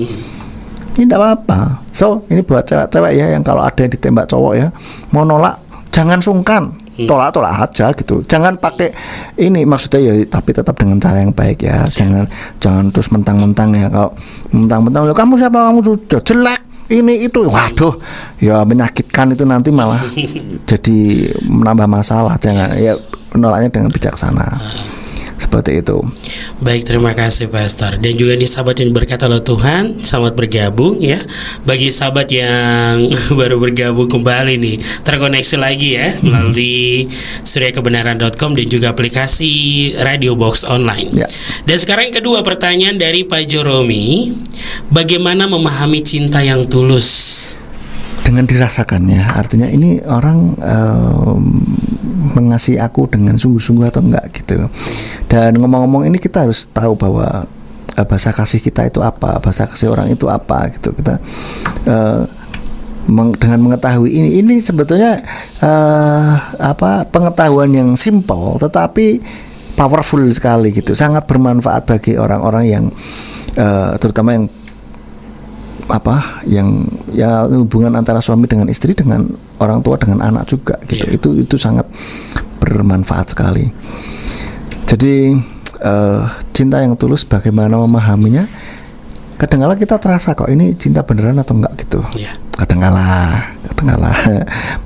Ini enggak apa-apa. So, ini buat cewek-cewek ya yang kalau ada yang ditembak cowok ya, mau nolak jangan sungkan. Tolak aja gitu. Jangan pakai ini, maksudnya ya, tapi tetap dengan cara yang baik ya. Jangan terus mentang-mentang ya. Kalau mentang-mentang kamu siapa, kamu sudah jelek ini itu, waduh ya menyakitkan itu, nanti malah jadi menambah masalah. Jangan ya, menolaknya dengan bijaksana. Seperti itu. Baik, terima kasih Pastor. Dan juga nih sahabat yang berkata oleh Tuhan, selamat bergabung ya. Bagi sahabat yang baru bergabung kembali nih, terkoneksi lagi ya melalui suryakebenaran.com dan juga aplikasi Radio Box Online. Dan sekarang yang kedua, pertanyaan dari Pak Joromi, bagaimana memahami cinta yang tulus? Dengan dirasakannya, artinya ini orang mengasihi aku dengan sungguh-sungguh atau enggak gitu. Dan ngomong-ngomong ini kita harus tahu bahwa bahasa kasih kita itu apa, bahasa kasih orang itu apa gitu. Kita dengan mengetahui ini sebetulnya pengetahuan yang simple tetapi powerful sekali gitu, sangat bermanfaat bagi orang-orang yang terutama yang ya hubungan antara suami dengan istri, dengan orang tua dengan anak juga gitu. Itu sangat bermanfaat sekali. Jadi cinta yang tulus bagaimana memahaminya? Kadang-kala kita terasa kok ini cinta beneran atau enggak gitu. Kadang-kala.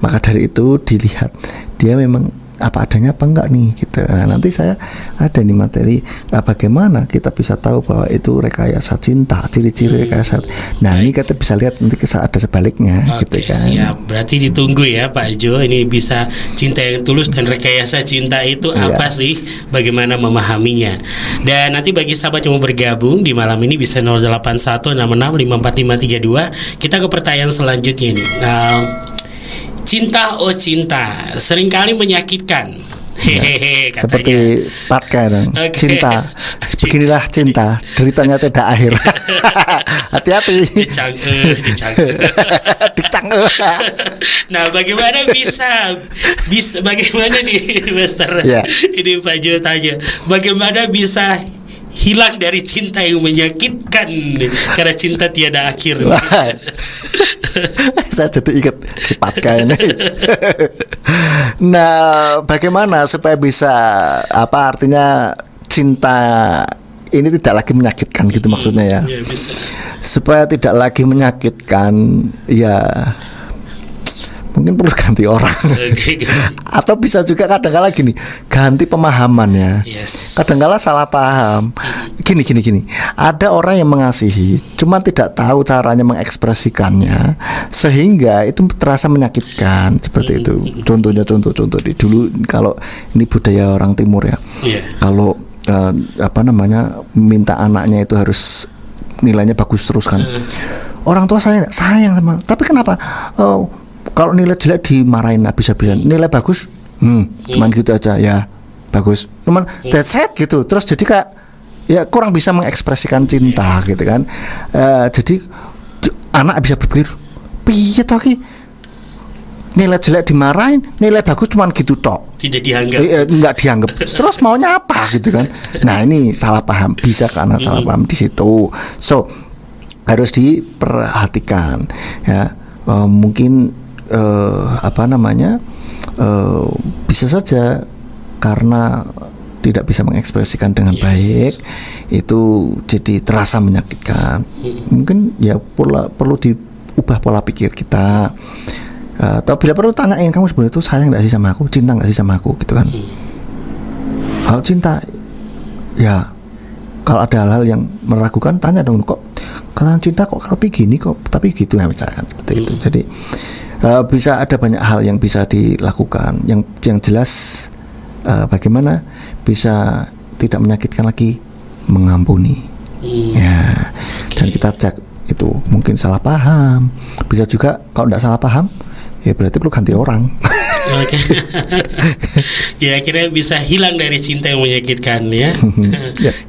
Maka dari itu dilihat dia memang apa adanya apa enggak nih gitu. Nah, nanti saya ada nih materi bagaimana kita bisa tahu bahwa itu rekayasa cinta, ciri-ciri rekayasa. Nah, ini kita bisa lihat nanti ada sebaliknya gitu kan. Siap. Berarti ditunggu ya Pak Jo, ini bisa cinta yang tulus dan rekayasa cinta itu apa sih? Bagaimana memahaminya? Dan nanti bagi sahabat yang mau bergabung di malam ini bisa 0816654532. Kita ke pertanyaan selanjutnya ini. Cinta oh cinta seringkali menyakitkan. Hehehe, seperti Patka dong. Cinta. Beginilah cinta, deritanya tidak akhir. Hati-hati. Dicangkeh. Nah, bagaimana bisa bagaimana nih Master? Ini Pak Jo tanya, bagaimana bisa hilang dari cinta yang menyakitkan karena cinta tiada akhir. Saya jadi ingat si Patka ini. Nah, bagaimana supaya bisa artinya cinta ini tidak lagi menyakitkan gitu maksudnya ya? Bisa. Supaya tidak lagi menyakitkan ya mungkin perlu ganti orang. Atau bisa juga kadang-kala gini, ganti pemahamannya. Kadang-kala salah paham. Gini. Ada orang yang mengasihi, cuma tidak tahu caranya mengekspresikannya, sehingga itu terasa menyakitkan seperti itu. Contoh dulu kalau ini budaya orang timur ya. Kalau minta anaknya itu harus nilainya bagus terus kan. Orang tua sayang sama. Tapi kenapa? Kalau nilai jelek dimarahin habis-habisan, nilai bagus, cuman gitu aja ya bagus, cuman that's it gitu. Terus jadi kayak ya kurang bisa mengekspresikan cinta gitu kan. Jadi anak bisa berpikir, piye toh ki nilai jelek dimarahin, nilai bagus cuman gitu tok, tidak dianggap, nggak dianggap. Terus maunya apa gitu kan? Nah ini salah paham, bisa karena salah paham di situ. So harus diperhatikan ya. Mungkin bisa saja karena tidak bisa mengekspresikan dengan baik itu jadi terasa menyakitkan. Mungkin ya perlu diubah pola pikir kita. Atau bila perlu tanyain, kamu sebenarnya itu sayang nggak sih sama aku, cinta nggak sih sama aku gitu kan. Kalau cinta ya, kalau ada hal-hal yang meragukan tanya dong, kok kalian cinta kok tapi gini kok tapi gitu ya misalkan seperti itu. Jadi bisa ada banyak hal yang bisa dilakukan. Yang jelas bagaimana bisa tidak menyakitkan lagi, mengampuni. Ya. Dan kita cek itu mungkin salah paham. Bisa juga kalau tidak salah paham, ya berarti perlu ganti orang. Kira-kira bisa hilang dari cinta yang menyakitkan ya.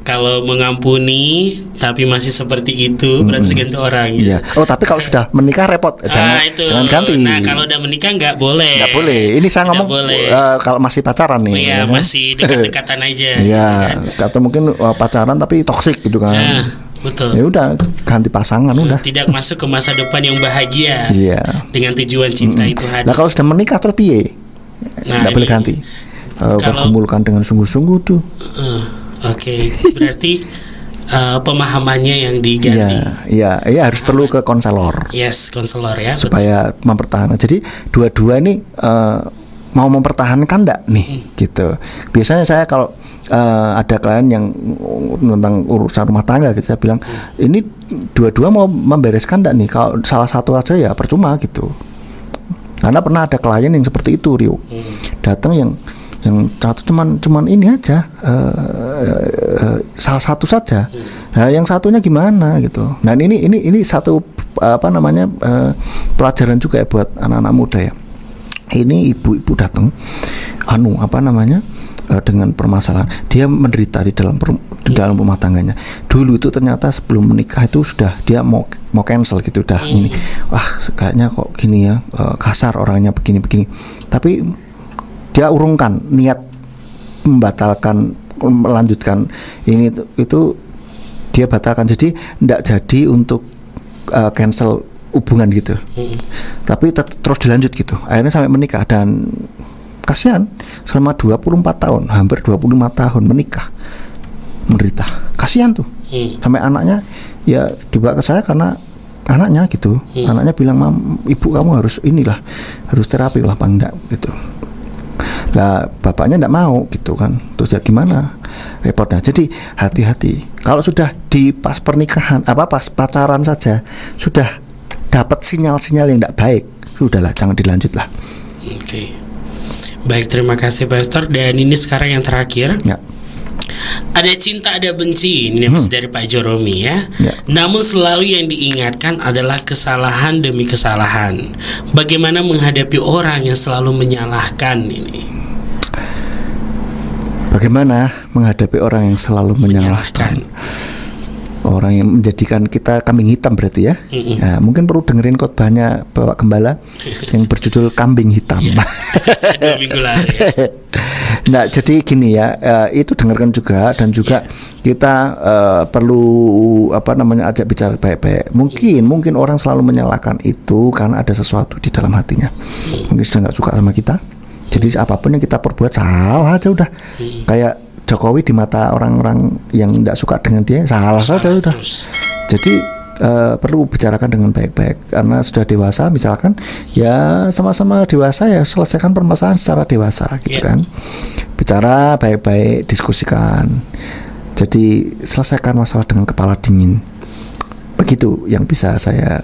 Kalau mengampuni tapi masih seperti itu berarti ganti orang ya. Oh tapi kalau sudah menikah repot, jangan ganti. Nah kalau udah menikah nggak boleh. Nggak boleh. Ini saya ngomong kalau masih pacaran nih. Iya masih dekat-dekatan aja. Iya. Atau mungkin pacaran tapi toksik gitu kan. Betul. Ya udah ganti pasangan udah. Tidak masuk ke masa depan yang bahagia. Dengan tujuan cinta itu hadir. Nah kalau sudah menikah terus piye? Nggak boleh ganti. Pergumulkan dengan sungguh-sungguh tuh. Berarti pemahamannya yang diganti. Iya harus perlu ke konselor. Konselor ya. Supaya mempertahankan. Jadi dua-dua ini mau mempertahankan enggak nih gitu. Biasanya saya kalau ada klien yang tentang urusan rumah tangga gitu, saya bilang ini dua-dua mau membereskan enggak nih, kalau salah satu aja ya percuma gitu. Karena pernah ada klien yang seperti itu, Rio. Datang yang satu cuman ini aja, salah satu saja. Nah, yang satunya gimana gitu. Nah, ini satu pelajaran juga ya buat anak-anak muda ya. Ini ibu-ibu datang dengan permasalahan, dia menderita di dalam rumah tangganya. Dulu itu ternyata sebelum menikah itu sudah dia mau cancel gitu, udah ini kayaknya kok gini ya, kasar orangnya begini. Tapi dia urungkan niat melanjutkan ini itu dia batalkan. Jadi tidak jadi untuk cancel hubungan gitu. Tapi terus dilanjut gitu. Akhirnya sampai menikah dan kasihan selama 24 tahun, hampir 25 tahun menikah menderita. Kasihan tuh. Sampai anaknya ya dibawa ke saya karena anaknya gitu. Anaknya bilang, "Mam, ibu kamu harus terapi lah, apa enggak?" gitu. Lah bapaknya enggak mau gitu kan. Terus ya gimana? Repotnya. Jadi hati-hati. Kalau sudah di pas pernikahan, pas pacaran saja sudah dapat sinyal-sinyal yang enggak baik, sudahlah jangan dilanjut lah. Oke. Baik, terima kasih Pastor. Dan ini sekarang yang terakhir. Ya. Ada cinta, ada benci. Ini dari Pak Joromi ya. Namun selalu yang diingatkan adalah kesalahan demi kesalahan. Bagaimana menghadapi orang yang selalu menyalahkan ini? Bagaimana menghadapi orang yang selalu menyalahkan? Orang yang menjadikan kita kambing hitam berarti ya. Nah, mungkin perlu dengerin khotbahnya Bapak Gembala yang berjudul Kambing Hitam. 2 minggu lalu ya. Nah, jadi gini ya, itu dengarkan juga, dan juga kita perlu ajak bicara baik-baik. Mungkin orang selalu menyalahkan itu karena ada sesuatu di dalam hatinya. Mungkin sudah nggak suka sama kita. Jadi apapun yang kita perbuat salah aja udah. Kayak Jokowi di mata orang-orang yang tidak suka dengan dia salah saja udah. Jadi perlu bicarakan dengan baik-baik karena sudah dewasa, misalkan ya sama-sama dewasa ya selesaikan permasalahan secara dewasa gitu kan. Bicara baik-baik, diskusikan. Jadi selesaikan masalah dengan kepala dingin. Begitu yang bisa saya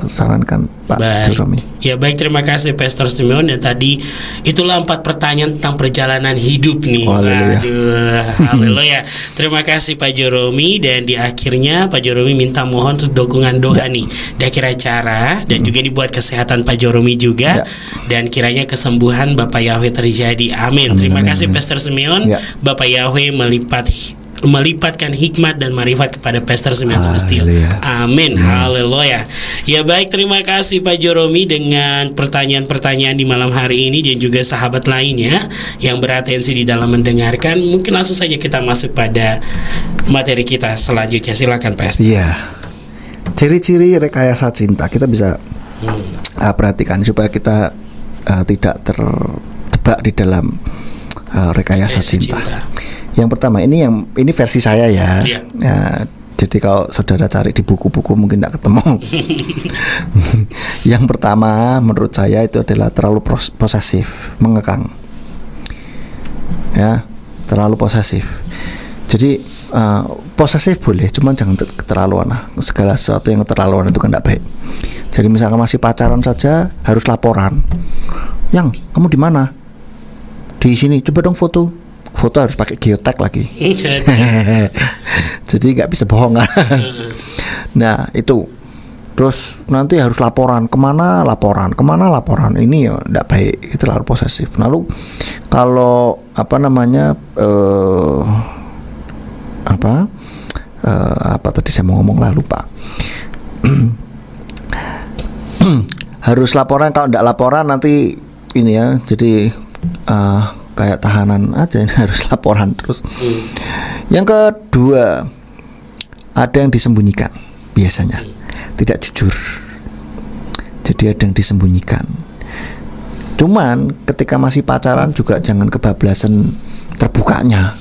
sarankan Pak Joromi. Ya baik, terima kasih Pastor Simeon. Dan tadi itulah 4 pertanyaan tentang perjalanan hidup nih. Haleluya. Terima kasih Pak Joromi. Dan di akhirnya Pak Joromi minta mohon untuk dukungan doa nih di akhir acara. Dan juga dibuat kesehatan Pak Joromi juga. Dan kiranya kesembuhan Bapak Yahweh terjadi. Amin. Terima kasih Pastor Simeon. Bapak Yahweh melipatkan hikmat dan marifat kepada Pastor Simeon Sulistyo. Amin. Haleluya. Ya baik, terima kasih Pak Joromi dengan pertanyaan-pertanyaan di malam hari ini dan juga sahabat lainnya yang beratensi di dalam mendengarkan. Mungkin langsung saja kita masuk pada materi kita selanjutnya. Silakan Pastor. Iya. Ciri-ciri rekayasa cinta kita bisa perhatikan supaya kita tidak terjebak di dalam rekayasa cinta. Yang pertama ini versi saya ya. Ya, jadi kalau saudara cari di buku-buku mungkin tidak ketemu. Yang pertama menurut saya itu adalah terlalu posesif, mengekang. Ya, terlalu posesif. Jadi posesif boleh, cuman jangan keterlaluan. Segala sesuatu yang keterlaluan itu kan tidak baik. Jadi misalkan masih pacaran saja harus laporan. Yang kamu di mana? Di sini, coba dong foto harus pakai geotek lagi. Jadi nggak bisa bohong. Nah itu terus nanti harus laporan kemana laporan ini ya nggak baik, itu terlalu posesif. Lalu kalau apa tadi saya mau ngomong lupa. Harus laporan, kalau nggak laporan nanti ini ya jadi kayak tahanan aja, ini harus laporan terus. Yang kedua, ada yang disembunyikan biasanya, tidak jujur. Jadi ada yang disembunyikan. Cuman ketika masih pacaran juga jangan kebablasan terbukanya.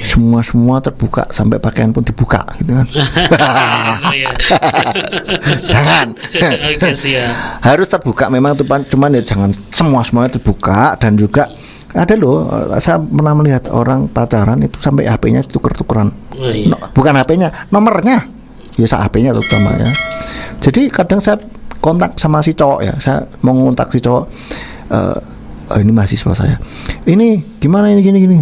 Semua terbuka, sampai pakaian pun dibuka gitu kan. Jangan. Harus terbuka memang, cuman ya jangan semuanya terbuka. Dan juga ada loh, saya pernah melihat orang pacaran itu sampai HP-nya tuker-tukeran. Bukan HP-nya, nomornya. Ya HP-nya terutama ya. Jadi kadang saya kontak sama si cowok ya, saya mau ngontak si cowok, ini mahasiswa saya. Ini gimana ini gini.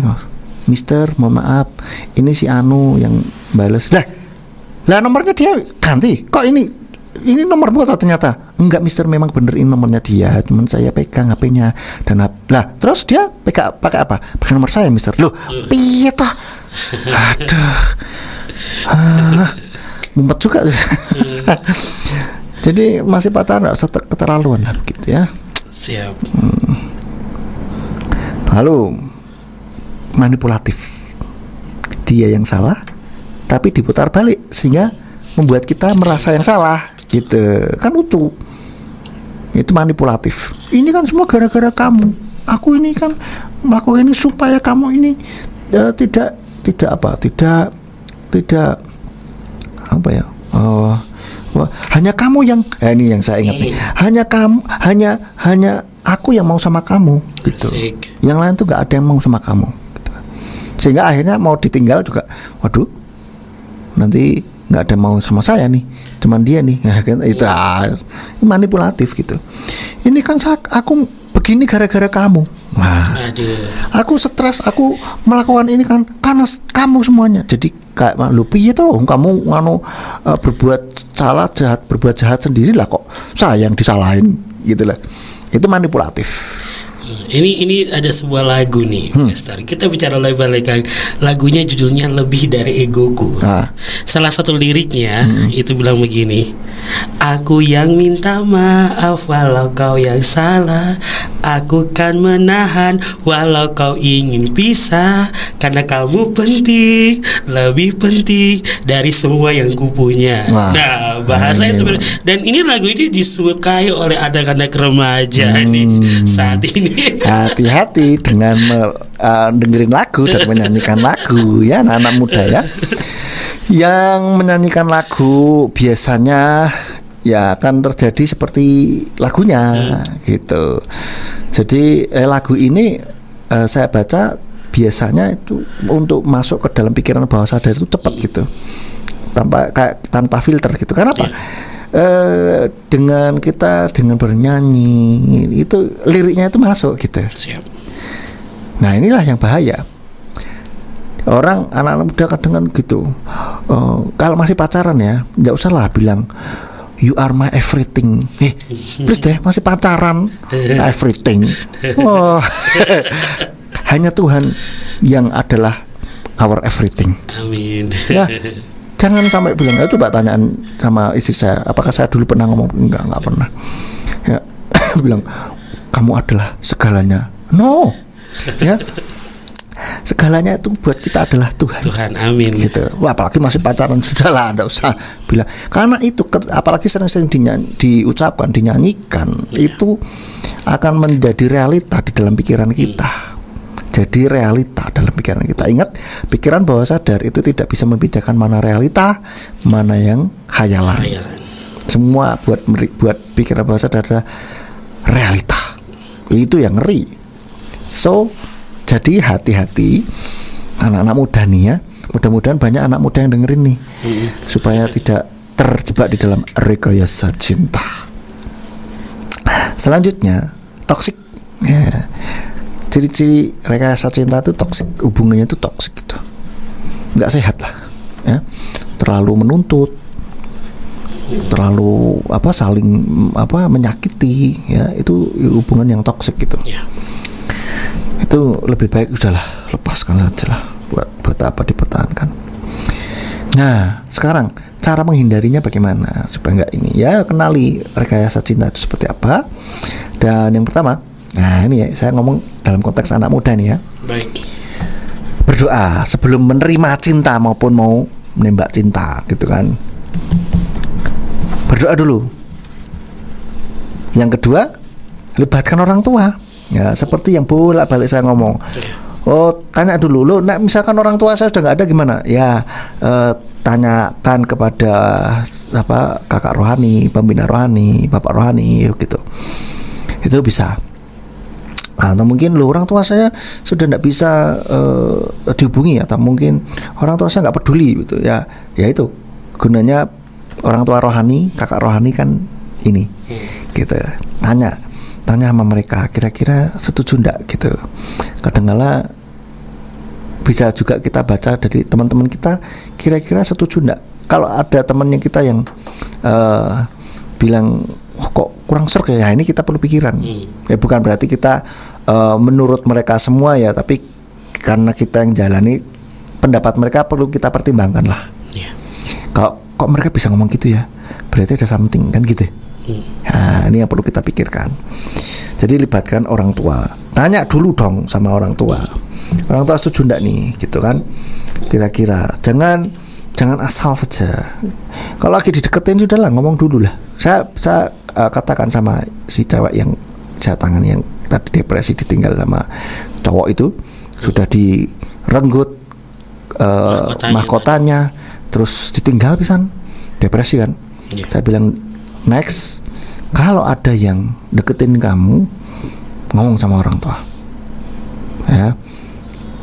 Mister, mohon maaf, ini si Anu yang bales. Lah nomornya dia ganti. Kok ini nomormu atau ternyata? Enggak Mister, memang bener ini nomornya dia, cuman saya pegang HP-nya dan terus dia pakai apa? Pakai nomor saya Mister. Loh, piye toh? Aduh. Mumpet juga. Jadi masih pacaran enggak usah keterlaluan lah begitu ya. Siap. Lalu manipulatif. Dia yang salah tapi diputar balik sehingga membuat kita merasa yang salah gitu. Kan lucu. Itu manipulatif. Ini kan semua gara-gara kamu. Aku ini kan melakukan ini supaya kamu ini tidak hanya kamu yang ini yang saya ingat nih. Hanya aku yang mau sama kamu gitu. Asik. Yang lain tuh nggak ada yang mau sama kamu gitu. Sehingga akhirnya mau ditinggal juga, waduh, nanti nggak ada yang mau sama saya nih, cuman dia nih. Nah, kan, itu manipulatif gitu. Ini kan aku begini gara-gara kamu. Nah, aku stres, aku melakukan ini kan karena kamu semuanya. Jadi kayak lu piye toh kamu berbuat berbuat jahat sendirilah kok saya yang disalahin gitu lah. Itu manipulatif. Ini ada sebuah lagu nih, Mister. Kita bicara lebar-lebar. Lagunya judulnya Lebih Dari Egoku. Salah satu liriknya itu bilang begini: aku yang minta maaf walau kau yang salah. Aku kan menahan walau kau ingin pisah. Karena kamu penting, lebih penting dari semua yang kupunya. Nah, bahasanya sebenarnya. Dan ini lagu ini disukai oleh anak-anak remaja nih saat ini. Hati-hati dengan dengerin lagu dan menyanyikan lagu ya, anak-anak muda ya. Yang menyanyikan lagu biasanya ya akan terjadi seperti lagunya gitu. Jadi lagu ini saya baca biasanya itu untuk masuk ke dalam pikiran bawah sadar itu cepat gitu, tanpa filter gitu. Kenapa? Dengan bernyanyi itu liriknya itu masuk gitu. Siap. Nah inilah yang bahaya. Orang anak-anak muda kadang gitu. Kalau masih pacaran ya, nggak usah lah bilang you are my everything. Please deh, masih pacaran everything. Hanya Tuhan yang adalah our everything. Amin. Ya, jangan sampai bilang, coba tanyaan sama istri saya, apakah saya dulu pernah ngomong? Enggak pernah. Ya, bilang kamu adalah segalanya. No. Ya. Segalanya itu buat kita adalah Tuhan. Tuhan, amin. Gitu. Wah, apalagi masih pacaran sudahlah, enggak usah bilang. Karena itu apalagi sering-sering diucapkan, dinyanyikan, itu akan menjadi realita di dalam pikiran kita. Jadi realita dalam pikiran kita. Ingat, pikiran bawah sadar itu tidak bisa membedakan mana realita, mana yang khayalan. Semua buat pikiran bawah sadar adalah realita. Itu yang ngeri. So, jadi hati-hati anak-anak muda nih ya. Mudah-mudahan banyak anak muda yang dengerin nih, supaya tidak terjebak di dalam rekayasa cinta. Selanjutnya, toksik. Ya. Ciri-ciri rekayasa cinta itu toksik, hubungannya itu toksik gitu, nggak sehat lah, ya. Terlalu menuntut, terlalu saling menyakiti, ya, itu hubungan yang toksik gitu. Itu lebih baik udahlah, lepaskan saja lah, buat apa dipertahankan. Nah, sekarang cara menghindarinya bagaimana supaya nggak ini? Ya, kenali rekayasa cinta itu seperti apa. Dan yang pertama, nah ini ya, saya ngomong dalam konteks anak muda nih ya. Baik. Berdoa sebelum menerima cinta maupun mau menembak cinta gitu kan. Berdoa dulu. Yang kedua, libatkan orang tua. Ya, seperti yang bolak-balik saya ngomong. Tanya dulu, lo misalkan orang tua saya sudah nggak ada gimana? Ya, tanyakan kepada kakak rohani, pembina rohani, bapak rohani gitu. Itu bisa. Atau mungkin orang tua saya sudah tidak bisa dihubungi, atau mungkin orang tua saya nggak peduli gitu ya. Ya itu gunanya orang tua rohani, kakak rohani kan ini gitu. Tanya sama mereka, kira-kira setuju enggak gitu. Kadang-kala bisa juga kita baca dari teman-teman kita, kira-kira setuju enggak. Kalau ada temannya kita yang bilang kok kurang serk ya, ini kita perlu pikiran. Ya bukan berarti kita menurut mereka semua ya, tapi karena kita yang jalani pendapat mereka perlu kita pertimbangkan lah. Kok mereka bisa ngomong gitu ya, berarti ada something kan gitu. Nah, ini yang perlu kita pikirkan. Jadi libatkan orang tua. Tanya dulu dong sama orang tua. Orang tua setuju enggak nih gitu kan. Kira-kira jangan asal saja. Kalau lagi dideketin sudahlah, ngomong dulu lah. Saya katakan sama si cewek yang saya tangani, yang tadi depresi ditinggal sama cowok itu, sudah direnggut mahkotanya, terus ditinggal pisan, depresi kan. Saya bilang next, Kalau ada yang deketin kamu, ngomong sama orang tua. Ya,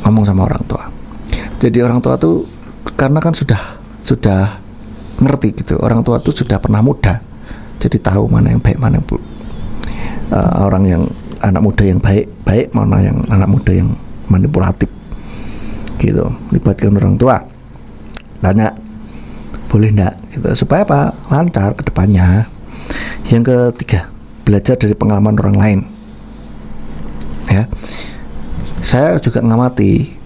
ngomong sama orang tua. Jadi orang tua tuh karena kan sudah ngerti gitu. Orang tua tuh sudah pernah muda, jadi tahu mana yang baik, mana yang buruk. Orang yang anak muda yang baik, mana yang anak muda yang manipulatif. Gitu. Libatkan orang tua. Tanya, boleh enggak? Gitu. Supaya apa? Lancar ke depannya. Yang ketiga, belajar dari pengalaman orang lain. Ya. Saya juga ngamati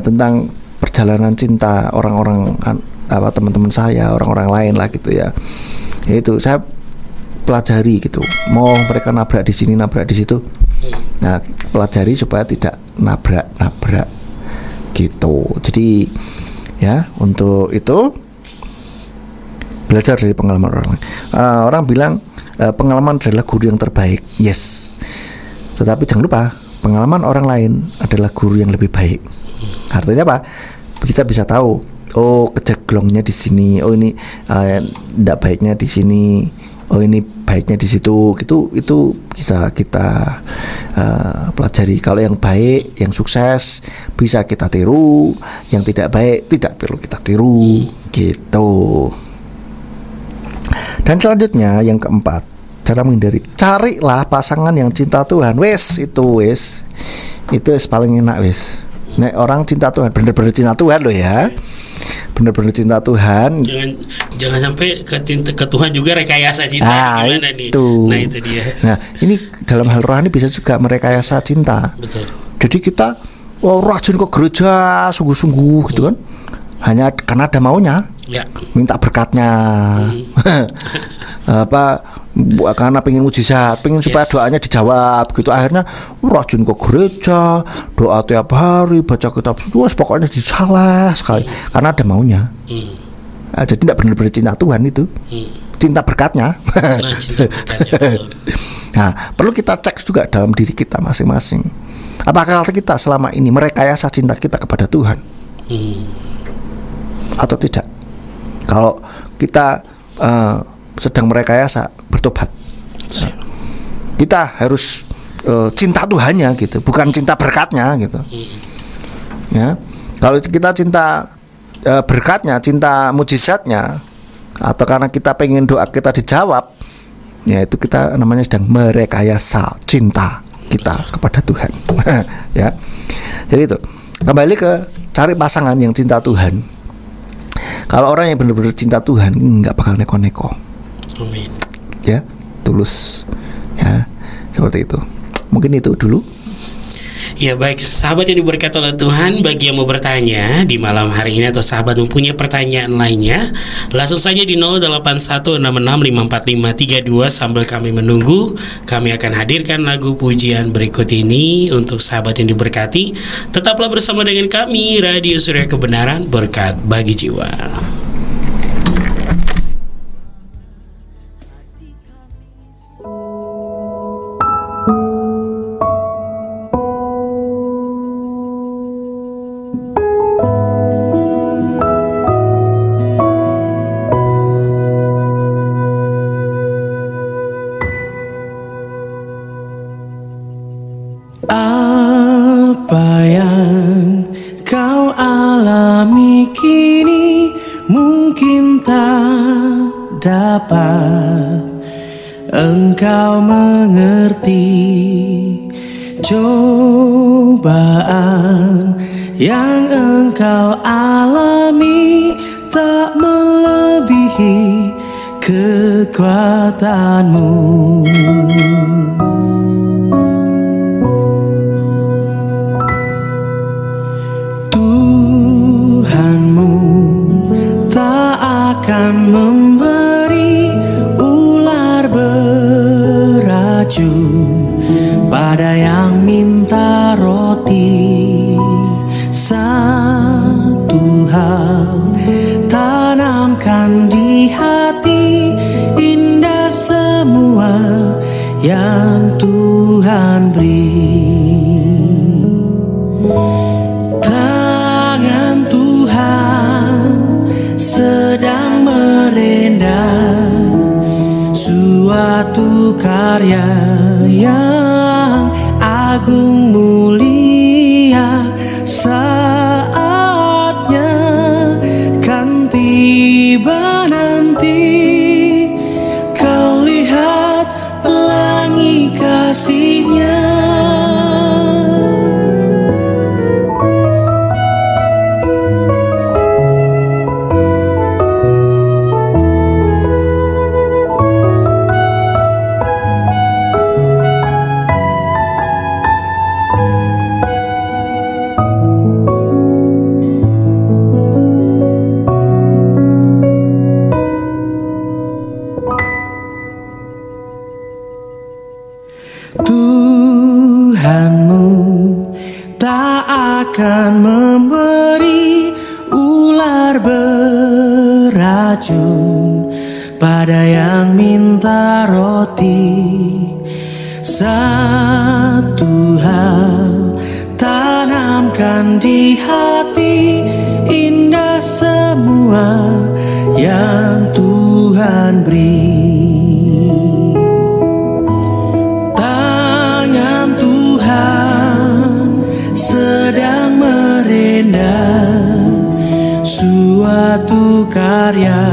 tentang perjalanan cinta orang-orang teman-teman saya, orang-orang lain lah gitu ya. Itu saya pelajari gitu. Mau mereka nabrak di sini, nabrak di situ. Nah, pelajari supaya tidak nabrak gitu. Jadi ya, untuk itu belajar dari pengalaman orang lain. Orang bilang pengalaman adalah guru yang terbaik. Yes. Tetapi jangan lupa, pengalaman orang lain adalah guru yang lebih baik. Artinya apa? Kita bisa tahu, oh kejeglongnya di sini, oh ini tidak baiknya di sini, oh ini baiknya di situ. Itu bisa kita pelajari. Kalau yang baik, yang sukses bisa kita tiru, yang tidak baik tidak perlu kita tiru gitu. Dan selanjutnya yang keempat, cara menghindari, carilah pasangan yang cinta Tuhan. Itu paling enak wes. Nek orang cinta Tuhan, bener-bener cinta Tuhan loh ya, bener-bener cinta Tuhan. Jangan sampai ke Tuhan juga rekayasa cinta. Gimana nih? Nah itu dia. Nah ini dalam hal rohani bisa juga merekayasa cinta. Betul. Jadi kita rajin ke gereja sungguh-sungguh gitu kan, hanya karena ada maunya, ya. Minta berkatnya, karena pengen mujizat, pengen supaya doanya dijawab gitu. Akhirnya rajin ke gereja, doa tiap hari, baca kitab suci, pokoknya disalah sekali karena ada maunya. Nah, jadi tidak benar-benar cinta Tuhan itu, cinta berkatnya. Cinta berkatnya, betul. Nah, perlu kita cek juga dalam diri kita masing-masing. Apakah kita selama ini merekayasa cinta kita kepada Tuhan atau tidak? Kalau kita sedang merekayasa, bertobat. Kita harus cinta Tuhannya gitu, bukan cinta berkatnya gitu. Ya, kalau kita cinta berkatnya, cinta mujizatnya, atau karena kita pengen doa kita dijawab, ya itu kita namanya sedang merekayasa cinta kita kepada Tuhan. Ya, jadi itu kembali ke cari pasangan yang cinta Tuhan. Kalau orang yang benar-benar cinta Tuhan, nggak bakal neko-neko. Amin. Ya, tulus. Ya, seperti itu. Mungkin itu dulu. Ya baik, sahabat yang diberkati oleh Tuhan, bagi yang mau bertanya di malam hari ini atau sahabat mempunyai pertanyaan lainnya, langsung saja di 0816654532 sambil kami menunggu. Kami akan hadirkan lagu pujian berikut ini untuk sahabat yang diberkati. Tetaplah bersama dengan kami, Radio Surya Kebenaran, berkat bagi jiwa. Apa yang kau alami kini mungkin tak dapat engkau mengerti. Cobaan yang engkau alami tak melebihi kekuatanmu. Akan memberi ular beracun pada yang minta roti. Satu hal tanamkan di hati, indah semua yang Tuhan beri. Tangan Tuhan sedang merendah, suatu karya yang agung mulia. Saatnya kan tiba nanti, kau lihat pelangi kasih-Nya. Tuhanmu tak akan memberi ular beracun pada yang minta roti. Satu hal tanamkan di hati, indah semua yang Tuhan beri. Sedang merendah suatu karya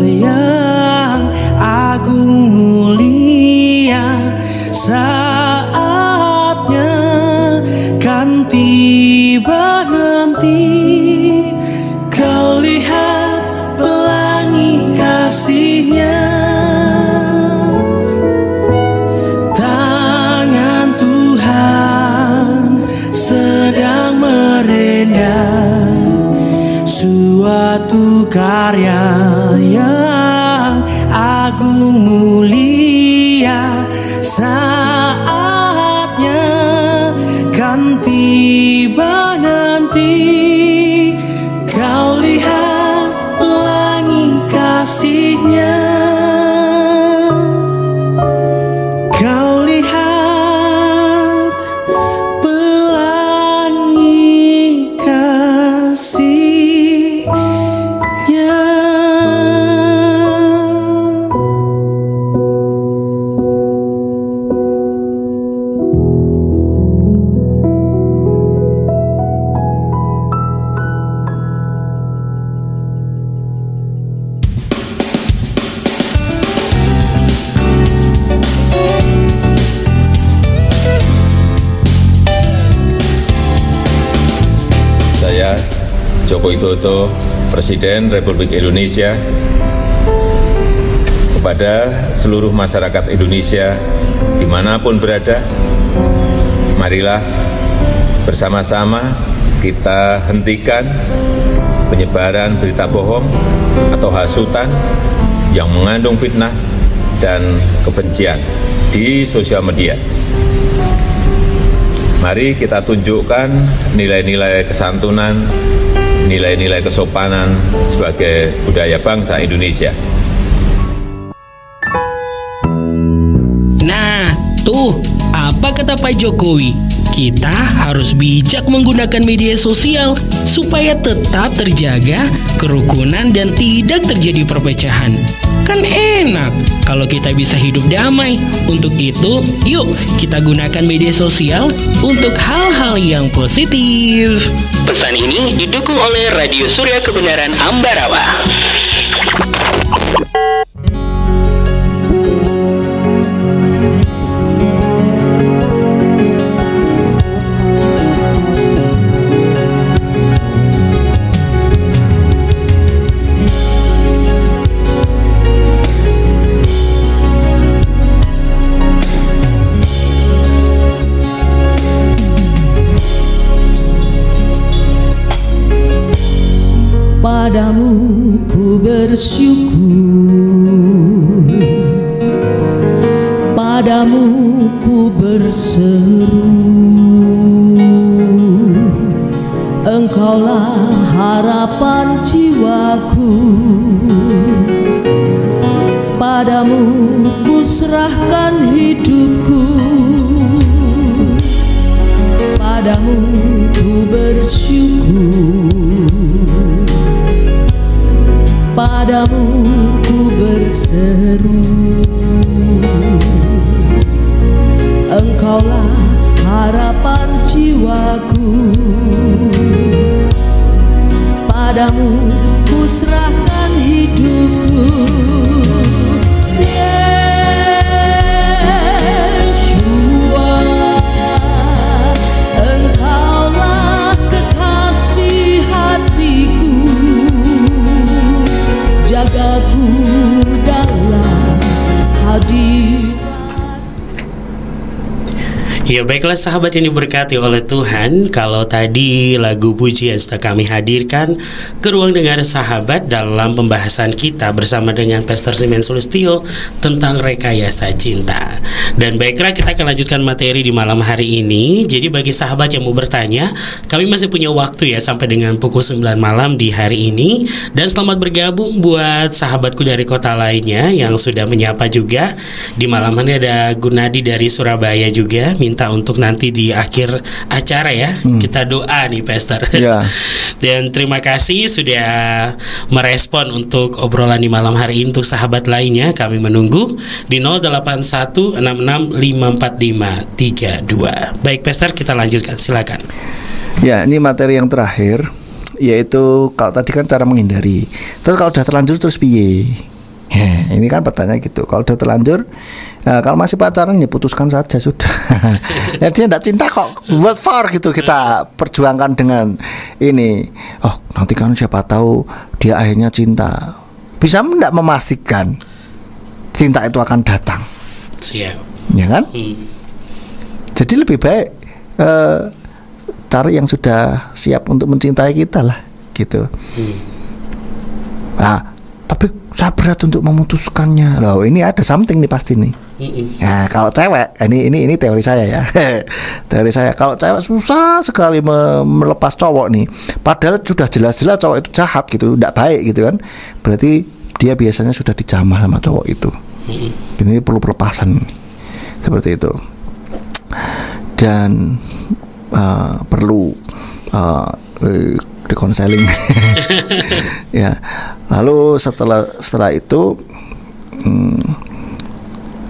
yang agung mulia. Saatnya kan tiba nanti, kau lihat pelangi kasih-Nya. Sedang merendah suatu karya yang agung mulia. Saatnya kan tiba nanti, kau lihat pelangi kasih-Nya. Kau lihat Joko Widodo, Presiden Republik Indonesia, kepada seluruh masyarakat Indonesia dimanapun berada, marilah bersama-sama kita hentikan penyebaran berita bohong atau hasutan yang mengandung fitnah dan kebencian di sosial media. Mari kita tunjukkan nilai-nilai kesantunan, nilai-nilai kesopanan sebagai budaya bangsa Indonesia. Nah, tuh apa kata Pak Jokowi? Kita harus bijak menggunakan media sosial supaya tetap terjaga kerukunan dan tidak terjadi perpecahan. Kan enak kalau kita bisa hidup damai. Untuk itu, yuk kita gunakan media sosial untuk hal-hal yang positif. Pesan ini didukung oleh Radio Surya Kebenaran Ambarawa. Padamu ku bersyukur, padamu ku berseru, Engkaulah harapan jiwaku. Padamu ku serahkan hidupku, padamu ku bersyukur, padamu ku berseru. Engkaulah harapan jiwaku, padamu ku serahkan hidupku. Yeshua, Engkaulah kekasih hatiku, jagaku dalam hadirat. Ya baiklah sahabat yang diberkati oleh Tuhan, kalau tadi lagu pujian sudah kami hadirkan ke ruang dengar sahabat dalam pembahasan kita bersama dengan Pastor Simen Sulistyo tentang rekayasa cinta. Dan baiklah kita akan lanjutkan materi di malam hari ini. Jadi bagi sahabat yang mau bertanya, kami masih punya waktu ya sampai dengan pukul 9 malam di hari ini. Dan selamat bergabung buat sahabatku dari kota lainnya yang sudah menyapa juga. Di malam ini ada Gunadi dari Surabaya juga, minta untuk nanti di akhir acara ya kita doa nih Pastor. Ya. Dan terima kasih sudah merespon untuk obrolan di malam hari ini. Untuk sahabat lainnya kami menunggu di 0816654532. Baik Pastor, kita lanjutkan, silakan. Ya, ini materi yang terakhir, yaitu kalau tadi kan cara menghindari. Terus kalau udah terlanjur terus piye? Ya, ini kan pertanyaan gitu. Kalau udah terlanjur, kalau masih pacaran ya putuskan saja sudah. Ya, dia tidak cinta kok, what for gitu, kita perjuangkan dengan ini. Oh nanti kan siapa tahu dia akhirnya cinta. Bisa tidak memastikan cinta itu akan datang. Siap. Ya kan? Jadi lebih baik cari yang sudah siap untuk mencintai kita lah gitu. Nah, tapi saya berat untuk memutuskannya. Loh, ini ada something nih pasti nih. Nah, kalau cewek, ini teori saya ya. Teori saya, kalau cewek susah sekali melepas cowok nih. Padahal sudah jelas-jelas cowok itu jahat gitu, tidak baik gitu kan. Berarti dia biasanya sudah dijamah sama cowok itu. Ini perlu pelepasan seperti itu. Dan perlu di-counseling. Ya. Lalu setelah itu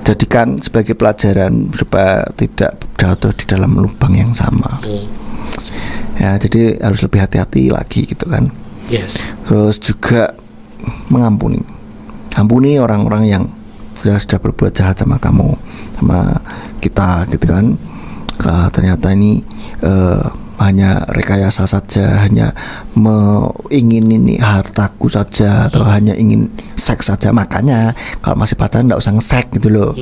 jadikan sebagai pelajaran supaya tidak jatuh di dalam lubang yang sama. Ya, jadi harus lebih hati-hati lagi gitu kan. Yes. Terus juga mengampuni. Ampuni orang-orang yang sudah berbuat jahat sama kamu, sama kita gitu kan. Ternyata ini hanya rekayasa saja, hanya ingin ini hartaku saja, atau hanya ingin seks saja. Makanya kalau masih pacaran nggak usah nge-seks gitu loh.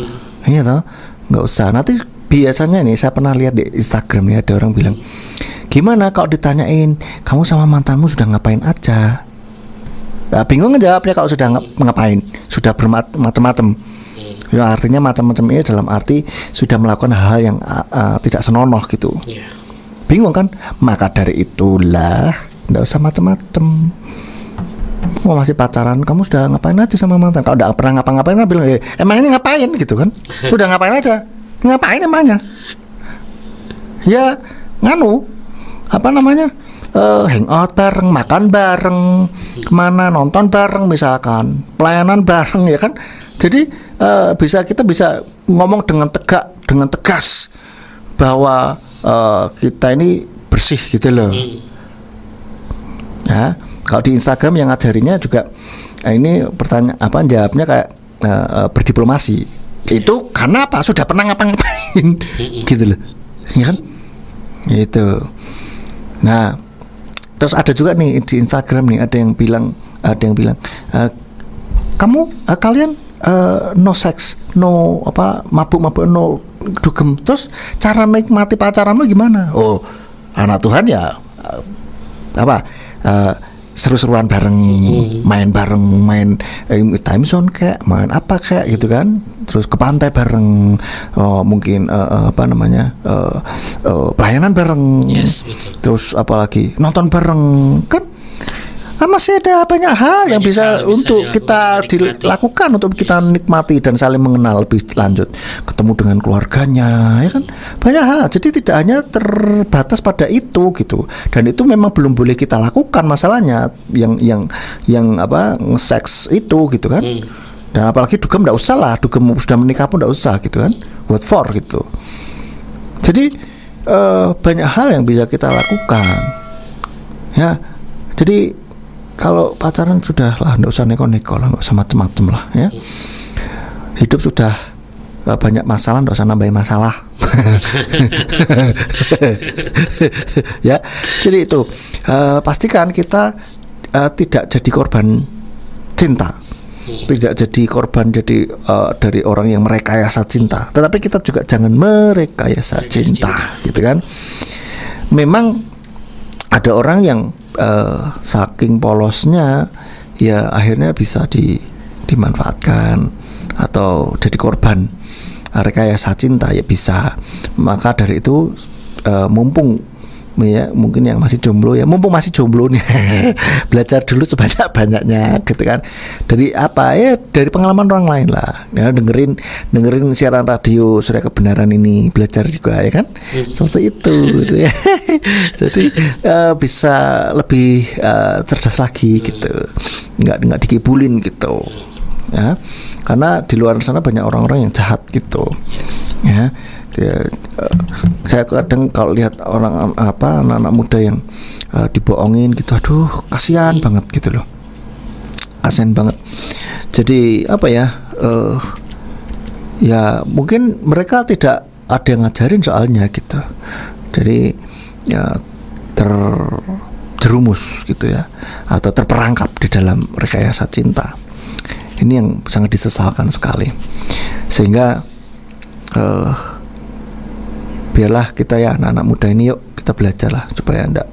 Iya toh, nggak usah. Nanti biasanya nih saya pernah lihat di Instagram ya, ada orang bilang, gimana kalau ditanyain kamu sama mantanmu sudah ngapain aja? Nah, bingung ngejawabnya kalau sudah ngapain, sudah bermacam-macam. Ya, artinya macam-macam ini dalam arti sudah melakukan hal-hal yang tidak senonoh gitu. Bingung kan? Maka dari itulah nggak usah macam-macam. Mau masih pacaran, kamu sudah ngapain aja sama mantan? Kalau udah pernah ngapa-ngapain kan bilang, emangnya ngapain gitu kan? Udah ngapain aja? Ngapain emangnya? Ya nganu, apa namanya? Hangout bareng, makan bareng, kemana, nonton bareng misalkan, pelayanan bareng ya kan? Jadi kita bisa ngomong dengan tegas bahwa kita ini bersih gitu loh. Ya, kalau di Instagram yang ngajarinya juga ini pertanyaan jawabnya kayak berdiplomasi. Itu karena apa? Sudah pernah ngapa-ngapain gitu loh. Ya kan? Gitu. Nah, terus ada juga nih di Instagram nih ada yang bilang kalian no sex, no mabuk-mabuk, no dugem. Terus cara menikmati pacaranmu gimana? Oh, anak Tuhan ya seru-seruan bareng, main bareng, main time zone kayak, main apa kayak gitu kan. Terus ke pantai bareng, mungkin pelayanan bareng. Yes, betul. Terus apalagi nonton bareng kan. Masih ada banyak hal yang bisa untuk kita dilakukan, untuk kita nikmati dan saling mengenal lebih lanjut, ketemu dengan keluarganya, ya kan, banyak hal. Jadi tidak hanya terbatas pada itu gitu, dan itu memang belum boleh kita lakukan. Masalahnya yang seks itu gitu kan. Dan apalagi dugem nggak usah lah, dugem sudah menikah pun nggak usah gitu kan, what for gitu. Jadi banyak hal yang bisa kita lakukan, ya. Jadi kalau pacaran sudah lah, nggak usah neko-neko lah, nggak usah macem-macem lah, ya. Hidup sudah banyak masalah, nggak usah nambahin masalah. Ya, jadi itu pastikan kita tidak jadi korban cinta, tidak jadi korban dari orang yang merekayasa cinta. Tetapi kita juga jangan merekayasa cinta, gitu kan? Memang ada orang yang saking polosnya, ya akhirnya bisa dimanfaatkan atau jadi korban rekayasa cinta, ya bisa. Maka dari itu mumpung ya, mungkin yang masih jomblo, ya mumpung masih jomblo nih, belajar dulu sebanyak-banyaknya, gitu kan. Dari apa ya, dari pengalaman orang lain lah, ya, dengerin siaran radio Surya Kebenaran ini, belajar juga, ya kan, seperti itu gitu ya. Jadi bisa lebih cerdas lagi gitu, nggak dikibulin gitu, ya, karena di luar sana banyak orang-orang yang jahat gitu, ya. Saya kadang kalau lihat anak-anak muda yang dibohongin gitu, aduh kasihan banget gitu loh, kasihan banget. Jadi apa ya, ya mungkin mereka tidak ada yang ngajarin soalnya gitu, jadi ya terjerumus gitu ya, atau terperangkap di dalam rekayasa cinta. Ini yang sangat disesalkan sekali. Sehingga biarlah kita ya, anak-anak muda ini, yuk kita belajarlah supaya tidak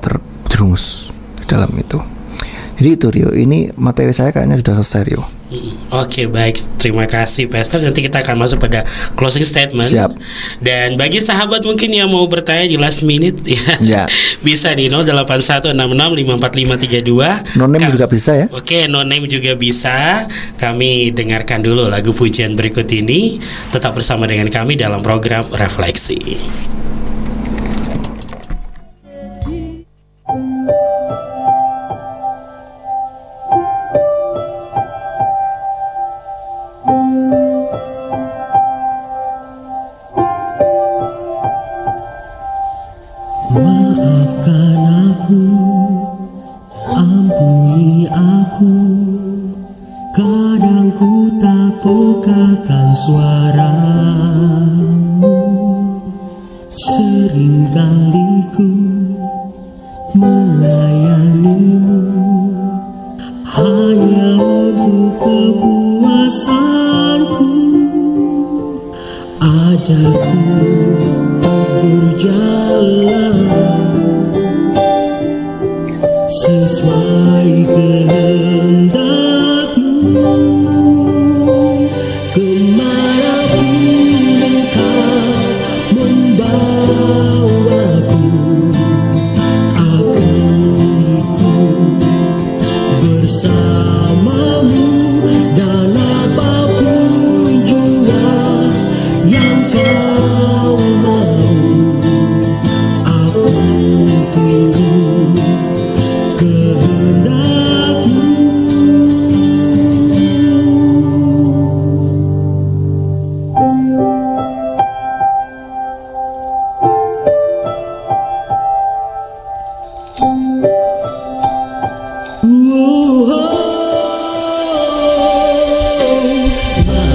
terjerumus di dalam itu. Jadi itu Rio, ini materi saya kayaknya sudah selesai Rio. Oke, baik, terima kasih Pastor. Nanti kita akan masuk pada closing statement. Siap. Dan bagi sahabat mungkin yang mau bertanya di last minute ya, bisa di 0816654532. No name juga bisa ya. Oke, no name juga bisa. Kami dengarkan dulu lagu pujian berikut ini. Tetap bersama dengan kami dalam program Refleksi. Maafkan aku, ampuni aku, kadang ku tak pekakan suaramu. Seringkali ku melayanimu hanya untuk kepuasanku. Ajarku berjalan sesuai kehendak-Mu, kemanapun Engkau membawaku, aku ikut bersamamu, dan apapun juga yang Kau mau, aku tunggu kehendak-Mu.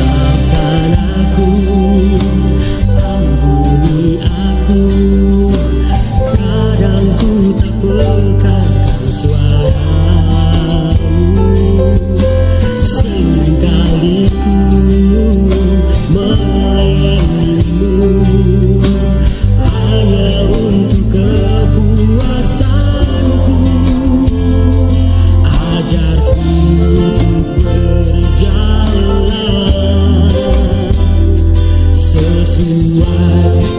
Maafkan aku, ampuni aku, kadang ku tak pekakan suaramu. Seringkali ku melayanimu hanya untuk kepuasanku. Ajarku untuk berjalan sesuai kehendak-Mu,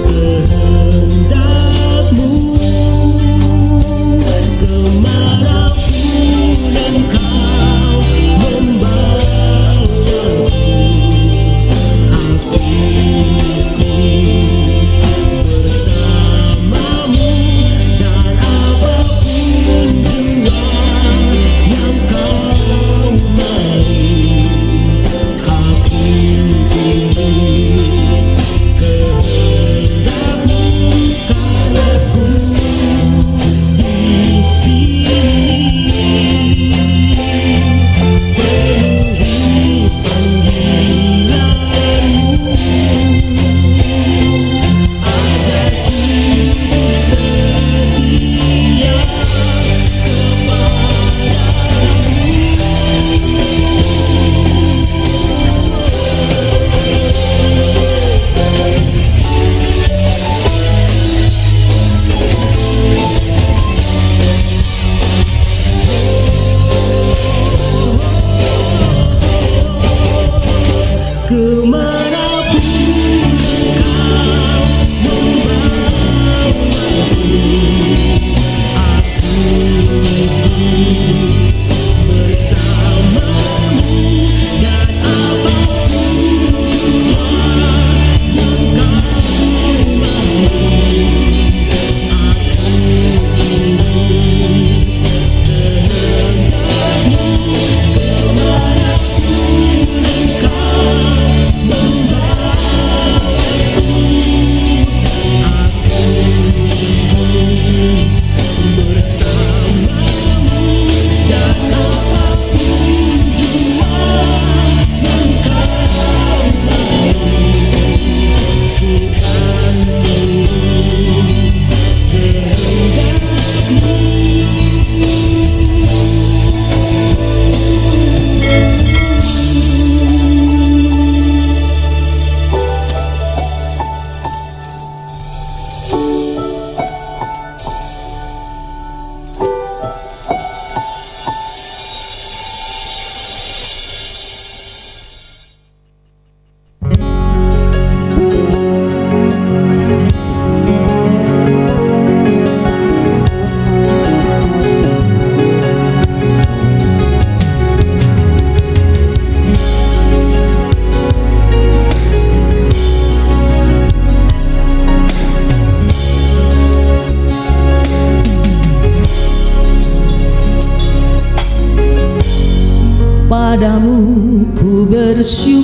kemanapun Engkau membawaku, aku ikut bersamamu, dan apapun juga yang Kau mau, aku tunggu kehendak-Mu. Padamu ku bersyukur,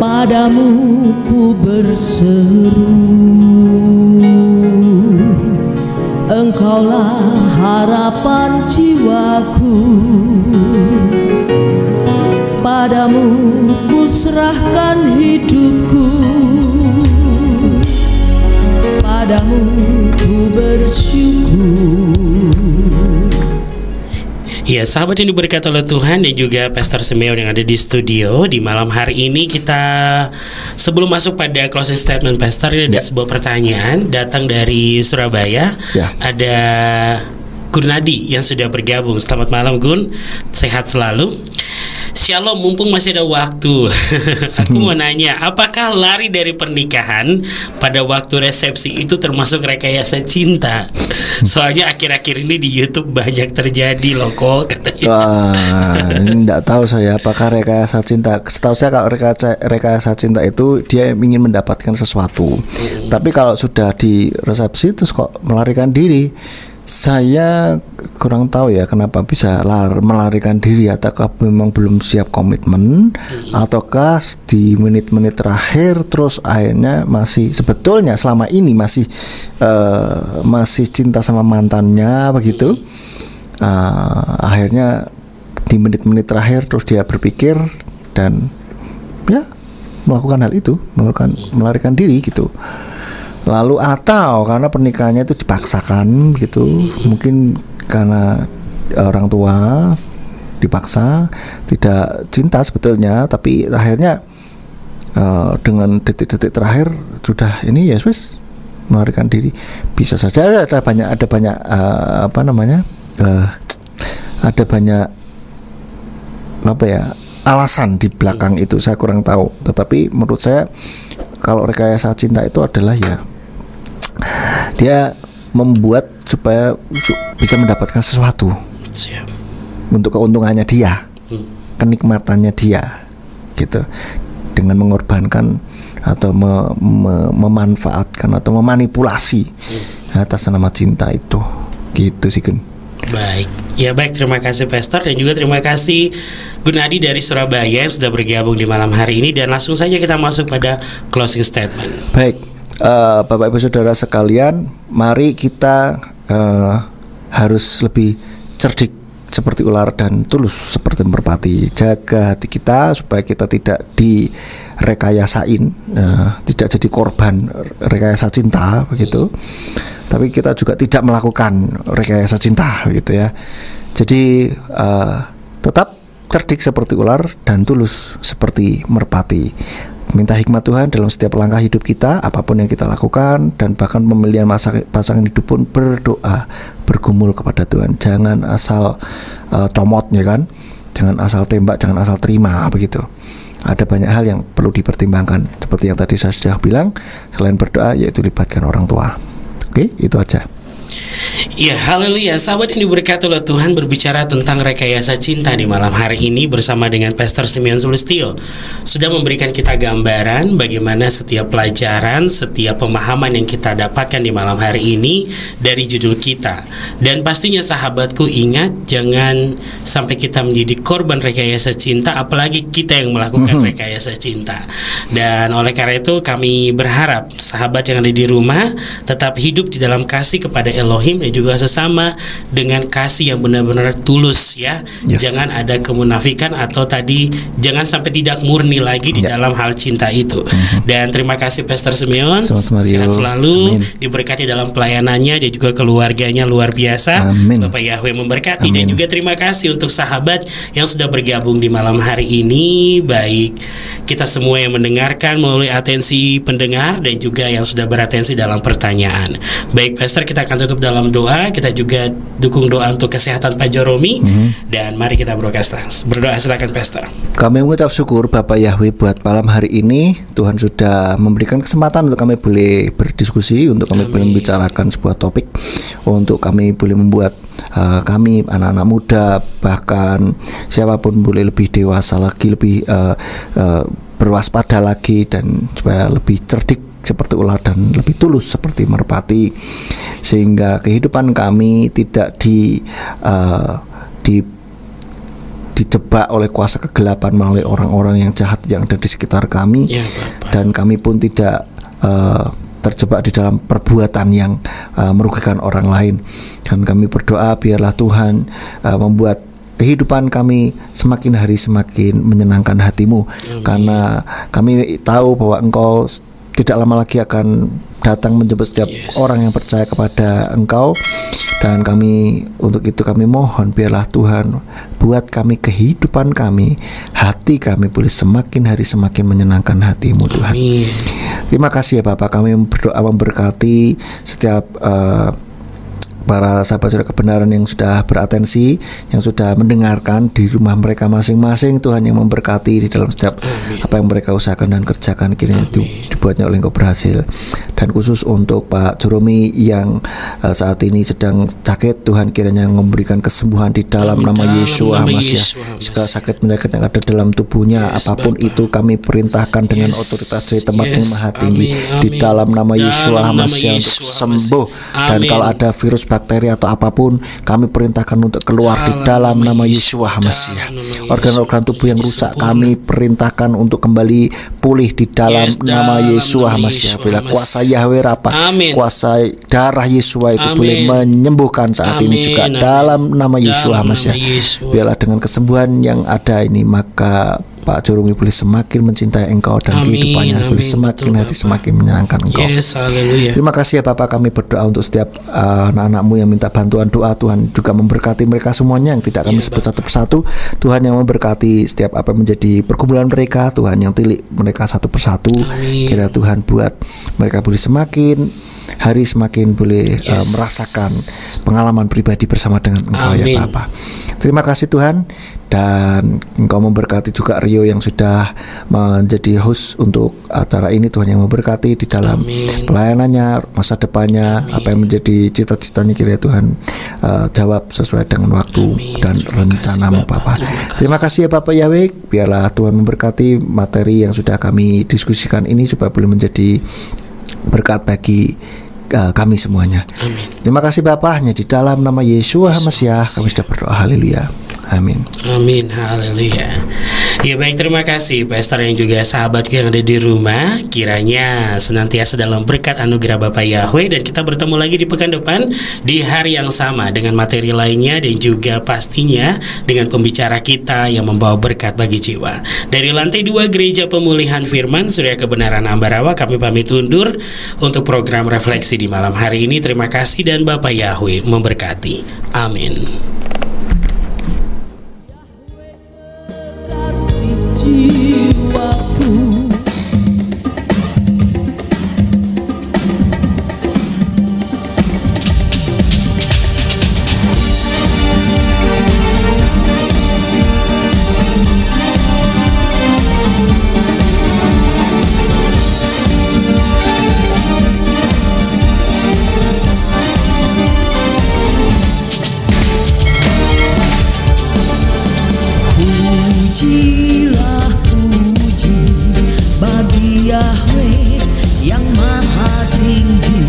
padamu ku berseru, Engkaulah harapan jiwaku. Padamu ku serahkan hidupku, padamu ku bersyukur. Ya, sahabat yang diberkati oleh Tuhan dan juga Pastor Simeon yang ada di studio di malam hari ini, kita sebelum masuk pada closing statement Pastor, ini ada sebuah pertanyaan datang dari Surabaya. Ada Gun Nadi yang sudah bergabung. Selamat malam Gun, sehat selalu. Shalom, mumpung masih ada waktu. Aku mau nanya, apakah lari dari pernikahan pada waktu resepsi itu termasuk rekayasa cinta? Soalnya akhir-akhir ini di YouTube banyak terjadi loh kok, katanya. Wah, ini enggak tahu saya apakah rekayasa cinta. Setahu saya kalau rekayasa cinta itu dia ingin mendapatkan sesuatu. Tapi kalau sudah di resepsi terus kok melarikan diri, saya kurang tahu ya kenapa bisa melarikan diri, ataukah memang belum siap komitmen, ataukah di menit-menit terakhir terus akhirnya masih sebetulnya selama ini masih cinta sama mantannya begitu. Akhirnya di menit-menit terakhir terus dia berpikir dan ya melakukan hal itu, melarikan diri gitu. Lalu atau karena pernikahannya itu dipaksakan gitu, mungkin karena orang tua dipaksa, tidak cinta sebetulnya, tapi akhirnya dengan detik-detik terakhir sudah ini ya wis melarikan diri. Bisa saja ada banyak ada banyak alasan di belakang itu, saya kurang tahu. Tetapi menurut saya kalau rekayasa cinta itu adalah ya dia membuat supaya bisa mendapatkan sesuatu. Siap. Untuk keuntungannya dia, kenikmatannya dia gitu, dengan mengorbankan atau memanfaatkan atau memanipulasi atas nama cinta itu gitu sih Gun. Baik, ya baik, terima kasih Pastor, dan juga terima kasih Gunadi dari Surabaya yang sudah bergabung di malam hari ini. Dan langsung saja kita masuk pada closing statement. Baik, Bapak Ibu Saudara sekalian, mari kita harus lebih cerdik seperti ular dan tulus seperti merpati. Jaga hati kita supaya kita tidak direkayasain, tidak jadi korban rekayasa cinta begitu. Tapi kita juga tidak melakukan rekayasa cinta gitu ya. Jadi tetap cerdik seperti ular dan tulus seperti merpati. Minta hikmat Tuhan dalam setiap langkah hidup kita, apapun yang kita lakukan, dan bahkan pemilihan pasangan hidup pun berdoa, bergumul kepada Tuhan. Jangan asal comot ya kan, jangan asal tembak, jangan asal terima begitu. Ada banyak hal yang perlu dipertimbangkan. Seperti yang tadi saya sudah bilang, selain berdoa yaitu libatkan orang tua. Oke, itu aja. Ya, haleluya. Sahabat yang diberkati oleh Tuhan, berbicara tentang rekayasa cinta di malam hari ini bersama dengan Pastor Simeon Sulistyo, sudah memberikan kita gambaran bagaimana setiap pelajaran, setiap pemahaman yang kita dapatkan di malam hari ini dari judul kita. Dan pastinya sahabatku ingat, jangan sampai kita menjadi korban rekayasa cinta, apalagi kita yang melakukan rekayasa cinta. Dan oleh karena itu kami berharap sahabat yang ada di rumah tetap hidup di dalam kasih kepada Elohim dan juga sesama dengan kasih yang benar-benar tulus ya. Jangan ada kemunafikan atau tadi jangan sampai tidak murni lagi di dalam hal cinta itu. Dan terima kasih Pastor Simeon, sehat selalu. Amin. Diberkati dalam pelayanannya dan juga keluarganya luar biasa. Amin. Bapak Yahweh memberkati. Amin. Dan juga terima kasih untuk sahabat yang sudah bergabung di malam hari ini, baik kita semua yang mendengarkan melalui atensi pendengar dan juga yang sudah beratensi dalam pertanyaan. Baik Pastor, kita akan tutup dalam doa. Kita juga dukung doa untuk kesehatan Pak Joromi. Dan mari kita berdoa. Silakan Pastor. Kami mengucap syukur Bapak Yahweh buat malam hari ini. Tuhan sudah memberikan kesempatan untuk kami boleh berdiskusi, untuk kami boleh membicarakan sebuah topik, untuk kami boleh membuat kami anak-anak muda, bahkan siapapun boleh lebih dewasa lagi, lebih berwaspada lagi, dan supaya lebih cerdik seperti ular dan lebih tulus seperti merpati. sehingga kehidupan kami tidak dijebak oleh kuasa kegelapan melalui orang-orang yang jahat yang ada di sekitar kami, Ya, Bapak. dan kami pun tidak terjebak di dalam perbuatan yang merugikan orang lain. Dan kami berdoa biarlah Tuhan membuat kehidupan kami semakin hari semakin menyenangkan hati-Mu. Karena kami tahu bahwa Engkau tidak lama lagi akan datang menjemput setiap orang yang percaya kepada Engkau. Dan kami, untuk itu kami mohon biarlah Tuhan buat kami, kehidupan kami, hati kami boleh semakin hari semakin menyenangkan hati-Mu, Tuhan. Amin. Terima kasih ya Bapak, kami berdoa memberkati setiap para sahabat saudara kebenaran yang sudah beratensi, yang sudah mendengarkan di rumah mereka masing-masing. Tuhan yang memberkati di dalam setiap apa yang mereka usahakan dan kerjakan, kiranya dibuatnya oleh Engkau berhasil. Dan khusus untuk Pak Joromi yang saat ini sedang sakit, Tuhan kiranya memberikan kesembuhan di dalam nama Yesus Masiah. Segala sakit penyakit yang ada dalam tubuhnya, apapun itu kami perintahkan dengan otoritas dari tempat yang maha tinggi, di dalam nama Yesus Masiah untuk sembuh. Dan kalau ada virus, bakteri atau apapun, kami perintahkan untuk keluar di dalam nama Yesus Masiah. Organ-organ tubuh yang rusak kami perintahkan untuk kembali pulih di dalam nama Yesus Masiah. Bila kuasa Yahweh Rafa, kuasa darah Yesus itu boleh menyembuhkan saat ini juga dalam nama Yesus Masiah. Biarlah dengan kesembuhan yang ada ini, maka Pak Joromi boleh semakin mencintai Engkau dan kehidupannya boleh semakin hari semakin menyenangkan Engkau. Terima kasih ya Bapak, kami berdoa untuk setiap anak-anak-Mu yang minta bantuan doa. Tuhan juga memberkati mereka semuanya yang tidak kami sebut satu persatu. Tuhan yang memberkati setiap apa yang menjadi pergumulan mereka. Tuhan yang tilik mereka satu persatu. Kira Tuhan buat mereka boleh semakin hari semakin boleh merasakan pengalaman pribadi bersama dengan Engkau ya Bapak. Terima kasih Tuhan. Dan Engkau memberkati juga Rio yang sudah menjadi host untuk acara ini. Tuhan yang memberkati di dalam pelayanannya, masa depannya, apa yang menjadi cita-citanya, kiranya Tuhan jawab sesuai dengan waktu dan rencana-Mu Bapa. Terima kasih ya Bapak Yahweh. Biarlah Tuhan memberkati materi yang sudah kami diskusikan ini supaya boleh menjadi berkat bagi kami semuanya. Terima kasih Bapak, hanya di dalam nama Yesus Masiah kami sudah berdoa. Haleluya. Amin. Amin. Haleluya. Ya baik, terima kasih Pastor yang juga sahabatku yang ada di rumah. Kiranya senantiasa dalam berkat anugerah Bapa Yahweh, dan kita bertemu lagi di pekan depan di hari yang sama dengan materi lainnya, dan juga pastinya dengan pembicara kita yang membawa berkat bagi jiwa. Dari lantai 2 Gereja Pemulihan Firman Surya Kebenaran Ambarawa, kami pamit undur untuk program refleksi di malam hari ini. Terima kasih dan Bapa Yahweh memberkati. Amin. Jiwaku pujilah puji bagi Yahweh yang maha tinggi.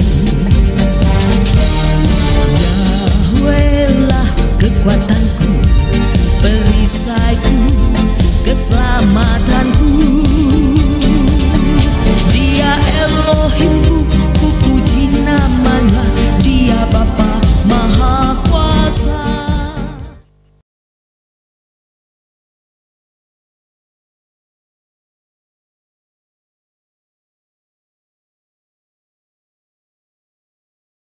Yahweh lah kekuatanku, perisaiku, keselamatanku.